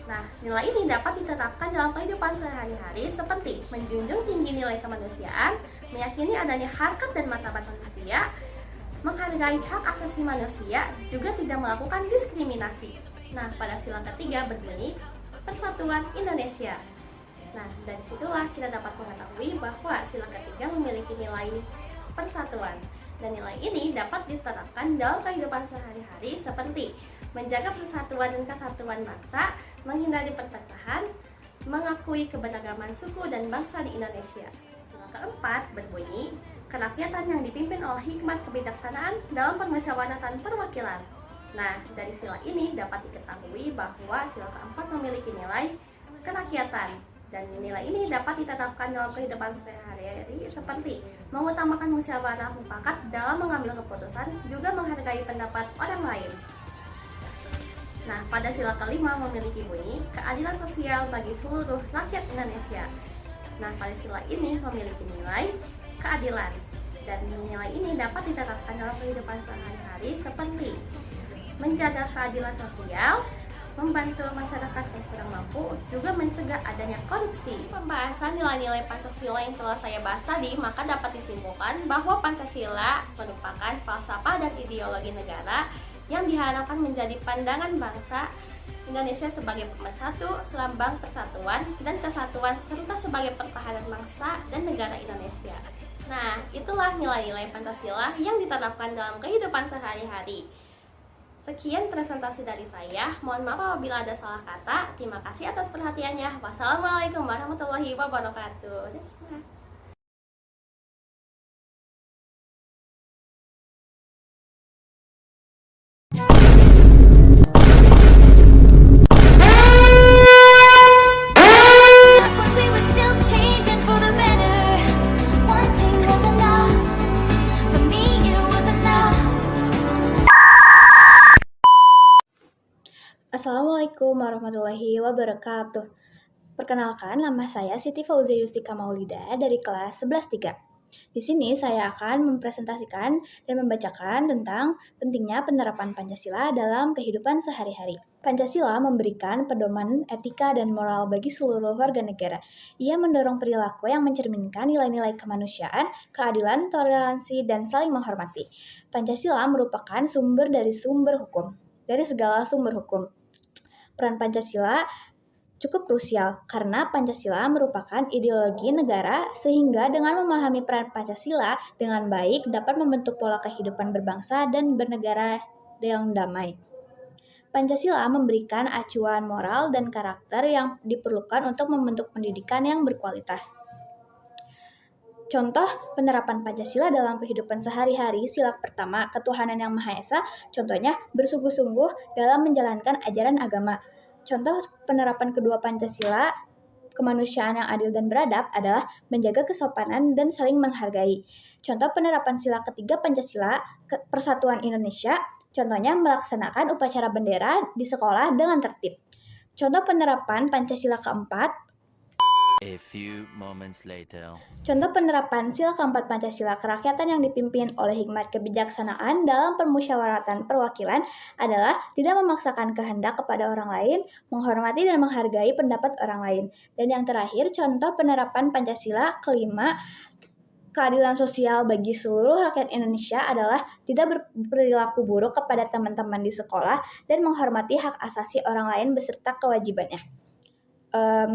Nah, nilai ini dapat diterapkan dalam kehidupan sehari-hari seperti menjunjung tinggi nilai kemanusiaan, meyakini adanya harkat dan martabat manusia, menghargai hak asasi manusia, juga tidak melakukan diskriminasi. Nah, pada sila ketiga berbunyi Persatuan Indonesia. Nah, dari situlah kita dapat mengetahui bahwa sila ketiga memiliki nilai persatuan. Dan nilai ini dapat diterapkan dalam kehidupan sehari-hari seperti menjaga persatuan dan kesatuan bangsa, menghindari perpecahan, mengakui keberagaman suku dan bangsa di Indonesia. Sila keempat berbunyi kerakyatan yang dipimpin oleh hikmat kebijaksanaan dalam permusyawaratan perwakilan. Nah, dari sila ini dapat diketahui bahwa sila keempat memiliki nilai kerakyatan. Dan nilai ini dapat ditetapkan dalam kehidupan sehari-hari seperti mengutamakan musyawarah mufakat dalam mengambil keputusan, juga menghargai pendapat orang lain. Nah, pada sila kelima memiliki bunyi keadilan sosial bagi seluruh rakyat Indonesia. Nah, pada sila ini memiliki nilai keadilan. Dan nilai ini dapat diterapkan dalam kehidupan sehari-hari seperti menjaga keadilan sosial, membantu masyarakat yang kurang mampu, juga mencegah adanya korupsi. Pembahasan nilai-nilai Pancasila yang telah saya bahas tadi, maka dapat disimpulkan bahwa Pancasila merupakan falsafah dan ideologi negara yang diharapkan menjadi pandangan bangsa Indonesia sebagai pemersatu, lambang persatuan dan kesatuan, serta sebagai pertahanan bangsa dan negara Indonesia. Nah, itulah nilai-nilai Pancasila yang diterapkan dalam kehidupan sehari-hari. Sekian presentasi dari saya. Mohon maaf apabila ada salah kata. Terima kasih atas perhatiannya. Wassalamualaikum warahmatullahi wabarakatuh. Assalamualaikum warahmatullahi wabarakatuh. Perkenalkan, nama saya Siti Fauzia Yustika Maulida dari kelas 11-3. Di sini saya akan mempresentasikan dan membacakan tentang pentingnya penerapan Pancasila dalam kehidupan sehari-hari. Pancasila memberikan pedoman etika dan moral bagi seluruh warga negara. Ia mendorong perilaku yang mencerminkan nilai-nilai kemanusiaan, keadilan, toleransi, dan saling menghormati. Pancasila merupakan sumber dari segala sumber hukum. Peran Pancasila cukup krusial karena Pancasila merupakan ideologi negara, sehingga dengan memahami peran Pancasila dengan baik dapat membentuk pola kehidupan berbangsa dan bernegara yang damai. Pancasila memberikan acuan moral dan karakter yang diperlukan untuk membentuk pendidikan yang berkualitas. Contoh penerapan Pancasila dalam kehidupan sehari-hari, sila pertama, ketuhanan yang Maha Esa, contohnya bersungguh-sungguh dalam menjalankan ajaran agama. Contoh penerapan kedua Pancasila, kemanusiaan yang adil dan beradab, adalah menjaga kesopanan dan saling menghargai. Contoh penerapan sila ketiga Pancasila, Persatuan Indonesia, contohnya melaksanakan upacara bendera di sekolah dengan tertib. Contoh penerapan Pancasila keempat, A few moments later. Contoh penerapan sila keempat Pancasila kerakyatan yang dipimpin oleh hikmat kebijaksanaan dalam permusyawaratan perwakilan adalah tidak memaksakan kehendak kepada orang lain, menghormati dan menghargai pendapat orang lain. Dan yang terakhir, contoh penerapan Pancasila kelima, keadilan sosial bagi seluruh rakyat Indonesia adalah tidak berperilaku buruk kepada teman-teman di sekolah dan menghormati hak asasi orang lain beserta kewajibannya.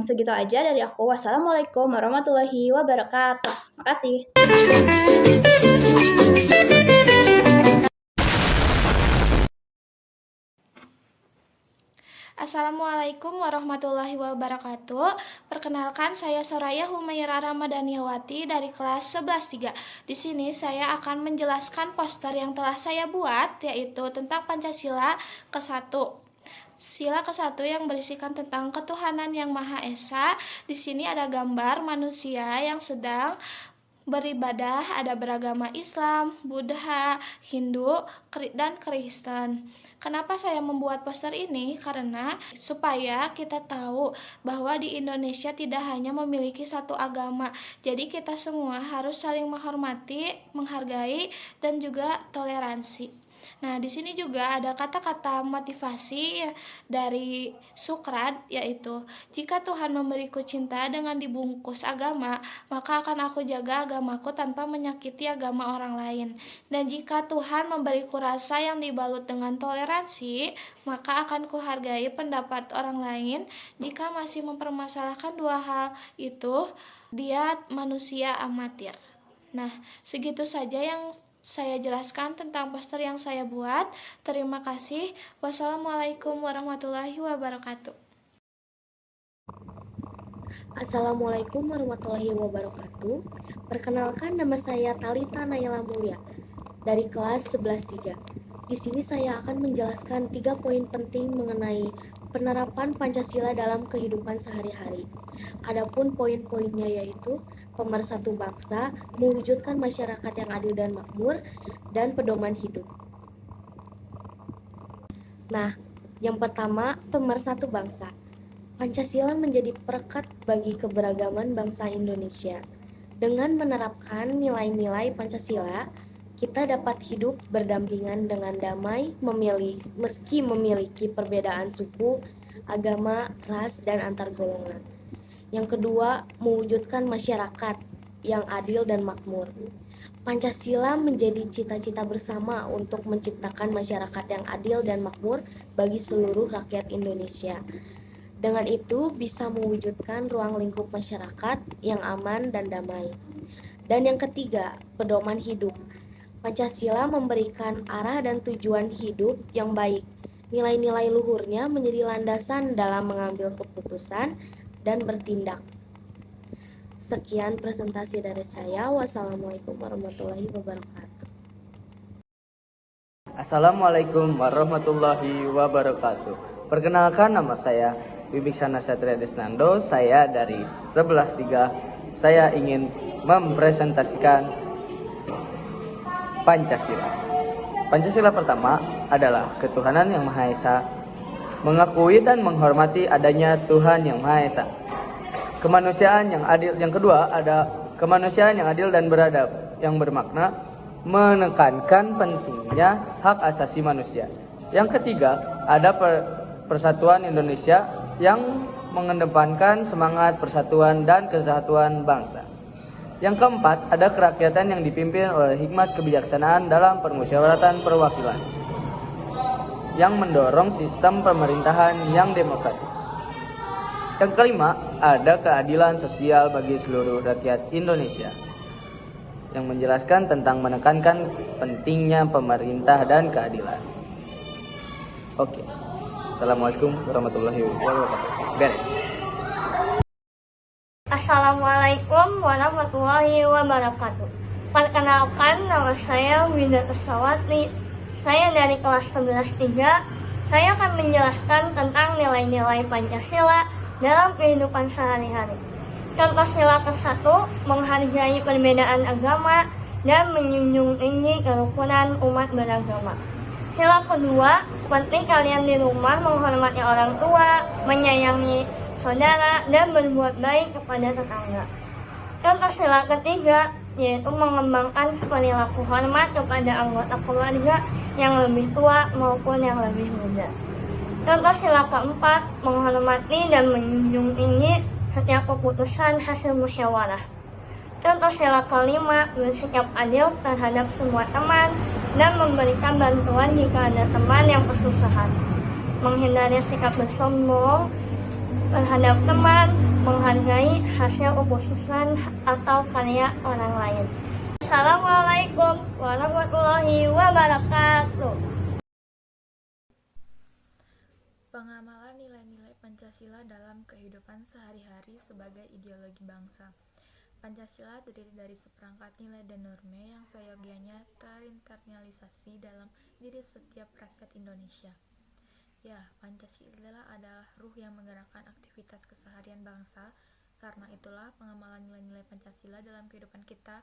Segitu aja dari aku. Wassalamualaikum warahmatullahi wabarakatuh. Makasih. Assalamualaikum warahmatullahi wabarakatuh. Perkenalkan, saya Soraya Humaira Ramadhaniyawati dari kelas 11-3. Di sini saya akan menjelaskan poster yang telah saya buat, yaitu tentang Pancasila ke-1. Sila ke-1 yang berisikan tentang ketuhanan yang Maha Esa. Di sini ada gambar manusia yang sedang beribadah, ada beragama Islam, Buddha, Hindu, dan Kristen. Kenapa saya membuat poster ini? Karena supaya kita tahu bahwa di Indonesia tidak hanya memiliki satu agama. Jadi kita semua harus saling menghormati, menghargai, dan juga toleransi. Nah, di sini juga ada kata-kata motivasi dari Sukrat, yaitu, jika Tuhan memberiku cinta dengan dibungkus agama, maka akan aku jaga agamaku tanpa menyakiti agama orang lain. Dan jika Tuhan memberiku rasa yang dibalut dengan toleransi, maka akan kuhargai pendapat orang lain. Jika masih mempermasalahkan dua hal itu, dia manusia amatir. Nah, segitu saja yang saya jelaskan tentang poster yang saya buat. Terima kasih. Wassalamualaikum warahmatullahi wabarakatuh. Assalamualaikum warahmatullahi wabarakatuh. Perkenalkan, nama saya Talita Nayla Mulia dari kelas 11-3. Di sini saya akan menjelaskan 3 poin penting mengenai penerapan Pancasila dalam kehidupan sehari-hari. Adapun poin-poinnya yaitu pemersatu bangsa, mewujudkan masyarakat yang adil dan makmur, dan pedoman hidup. Nah, yang pertama, pemersatu bangsa. Pancasila menjadi perekat bagi keberagaman bangsa Indonesia. Dengan menerapkan nilai-nilai Pancasila, kita dapat hidup berdampingan dengan damai, meski memiliki perbedaan suku, agama, ras, dan antar golongan. Yang kedua, mewujudkan masyarakat yang adil dan makmur. Pancasila menjadi cita-cita bersama untuk menciptakan masyarakat yang adil dan makmur bagi seluruh rakyat Indonesia. Dengan itu bisa mewujudkan ruang lingkup masyarakat yang aman dan damai. Dan yang ketiga, pedoman hidup. Pancasila memberikan arah dan tujuan hidup yang baik. Nilai-nilai luhurnya menjadi landasan dalam mengambil keputusan dan bertindak. Sekian presentasi dari saya. Wassalamualaikum warahmatullahi wabarakatuh. Assalamualaikum warahmatullahi wabarakatuh. Perkenalkan, nama saya Wibiksana Satria Desnando. Saya dari 11-3. Saya ingin mempresentasikan Pancasila. Pancasila pertama adalah ketuhanan yang Maha Esa, mengakui dan menghormati adanya Tuhan yang Maha Esa. Kemanusiaan yang adil. Yang kedua ada kemanusiaan yang adil dan beradab, yang bermakna menekankan pentingnya hak asasi manusia. Yang ketiga ada persatuan Indonesia yang mengedepankan semangat persatuan dan kesatuan bangsa. Yang keempat ada kerakyatan yang dipimpin oleh hikmat kebijaksanaan dalam permusyawaratan perwakilan, yang mendorong sistem pemerintahan yang demokratis. Yang kelima, ada keadilan sosial bagi seluruh rakyat Indonesia, yang menjelaskan tentang menekankan pentingnya pemerintah dan keadilan. Oke. Assalamualaikum warahmatullahi wabarakatuh. Beres. Assalamualaikum warahmatullahi wabarakatuh. Perkenalkan, nama saya Winda Kesawati. Saya dari kelas 11-3. Saya akan menjelaskan tentang nilai-nilai Pancasila dalam kehidupan sehari-hari. Contoh sila ke-1, menghargai perbedaan agama dan menjunjung tinggi kerukunan umat beragama. Sila kedua, seperti kalian di rumah menghormati orang tua, menyayangi saudara, dan berbuat baik kepada tetangga. Contoh sila ketiga yaitu mengembangkan perilaku hormat kepada anggota keluarga yang lebih tua maupun yang lebih muda. Contoh sila keempat, menghormati dan menjunjung tinggi setiap keputusan hasil musyawarah. Contoh sila kelima, bersikap adil terhadap semua teman dan memberikan bantuan jika ada teman yang kesusahan. Menghindari sikap bersombong terhadap teman, menghargai hasil keputusan atau karya orang lain. Assalamualaikum warahmatullahi wabarakatuh. Pengamalan nilai-nilai Pancasila dalam kehidupan sehari-hari sebagai ideologi bangsa. Pancasila terdiri dari seperangkat nilai dan norma yang seyogianya terinternalisasi dalam diri setiap rakyat Indonesia. Ya, Pancasila adalah ruh yang menggerakkan aktivitas keseharian bangsa. Karena itulah pengamalan nilai-nilai Pancasila dalam kehidupan kita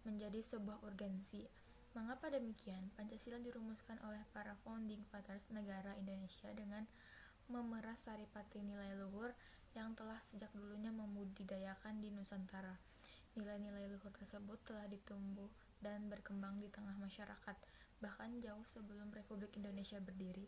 menjadi sebuah urgensi. Mengapa demikian? Pancasila dirumuskan oleh para founding fathers negara Indonesia dengan memeras saripati nilai luhur yang telah sejak dulunya membudidayakan di Nusantara. Nilai-nilai luhur tersebut telah ditumbuh dan berkembang di tengah masyarakat, bahkan jauh sebelum Republik Indonesia berdiri.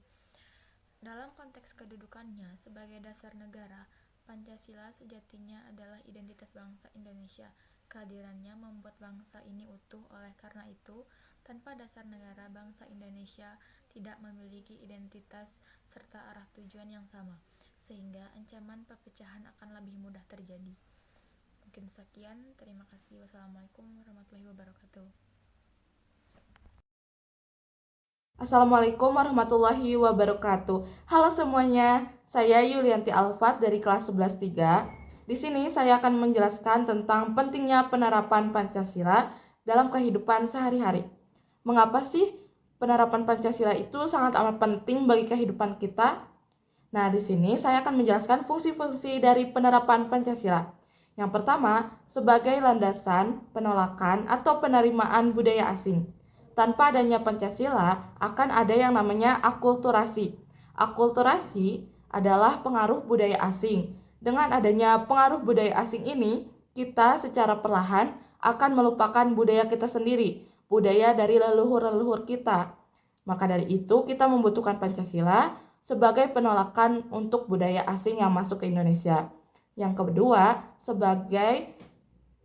Dalam konteks kedudukannya sebagai dasar negara, Pancasila sejatinya adalah identitas bangsa Indonesia. Kehadirannya membuat bangsa ini utuh. Oleh karena itu, tanpa dasar negara, bangsa Indonesia tidak memiliki identitas serta arah tujuan yang sama, sehingga ancaman perpecahan akan lebih mudah terjadi. Mungkin sekian, terima kasih. Wassalamualaikum warahmatullahi wabarakatuh. Assalamualaikum warahmatullahi wabarakatuh. Halo semuanya, saya Yulianti Alfat dari kelas 11-3. Di sini saya akan menjelaskan tentang pentingnya penerapan Pancasila dalam kehidupan sehari-hari. Mengapa sih penerapan Pancasila itu sangat amat penting bagi kehidupan kita? Nah, di sini saya akan menjelaskan fungsi-fungsi dari penerapan Pancasila. Yang pertama, sebagai landasan, penolakan, atau penerimaan budaya asing. Tanpa adanya Pancasila, akan ada yang namanya akulturasi. Akulturasi adalah pengaruh budaya asing. Dengan adanya pengaruh budaya asing ini, kita secara perlahan akan melupakan budaya kita sendiri, budaya dari leluhur-leluhur kita. Maka dari itu, kita membutuhkan Pancasila sebagai penolakan untuk budaya asing yang masuk ke Indonesia. Yang kedua, sebagai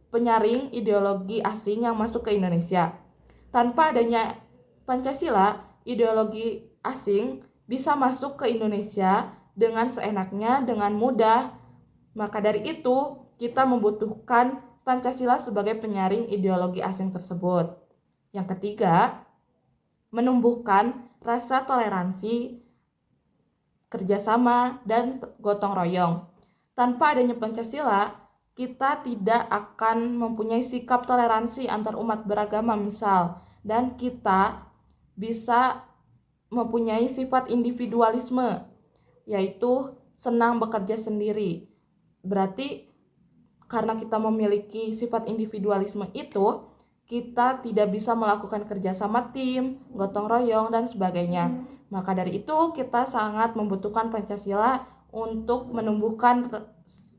penyaring ideologi asing yang masuk ke Indonesia. Tanpa adanya Pancasila, ideologi asing bisa masuk ke Indonesia dengan seenaknya, dengan mudah. Maka dari itu, kita membutuhkan Pancasila sebagai penyaring ideologi asing tersebut. Yang ketiga, menumbuhkan rasa toleransi, kerjasama, dan gotong royong. Tanpa adanya Pancasila, kita tidak akan mempunyai sikap toleransi antar umat beragama misal, dan kita bisa mempunyai sifat individualisme, yaitu senang bekerja sendiri. Berarti karena kita memiliki sifat individualisme itu, kita tidak bisa melakukan kerjasama tim, gotong royong, dan sebagainya. Maka dari itu, kita sangat membutuhkan Pancasila untuk menumbuhkan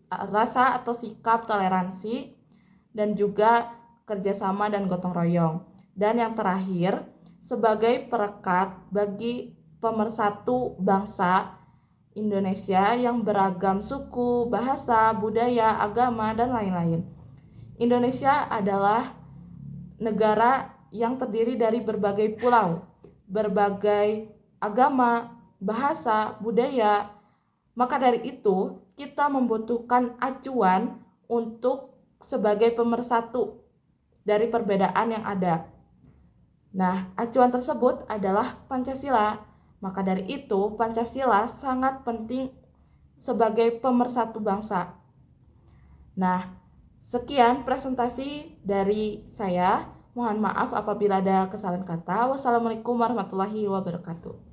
rasa atau sikap toleransi dan juga kerjasama dan gotong royong. Dan yang terakhir, sebagai perekat bagi pemersatu bangsa Indonesia yang beragam suku, bahasa, budaya, agama, dan lain-lain. Indonesia adalah negara yang terdiri dari berbagai pulau, berbagai agama, bahasa, budaya. Maka dari itu, kita membutuhkan acuan untuk sebagai pemersatu dari perbedaan yang ada. Nah, acuan tersebut adalah Pancasila. Maka dari itu, Pancasila sangat penting sebagai pemersatu bangsa. Nah, sekian presentasi dari saya. Mohon maaf apabila ada kesalahan kata. Wassalamualaikum warahmatullahi wabarakatuh.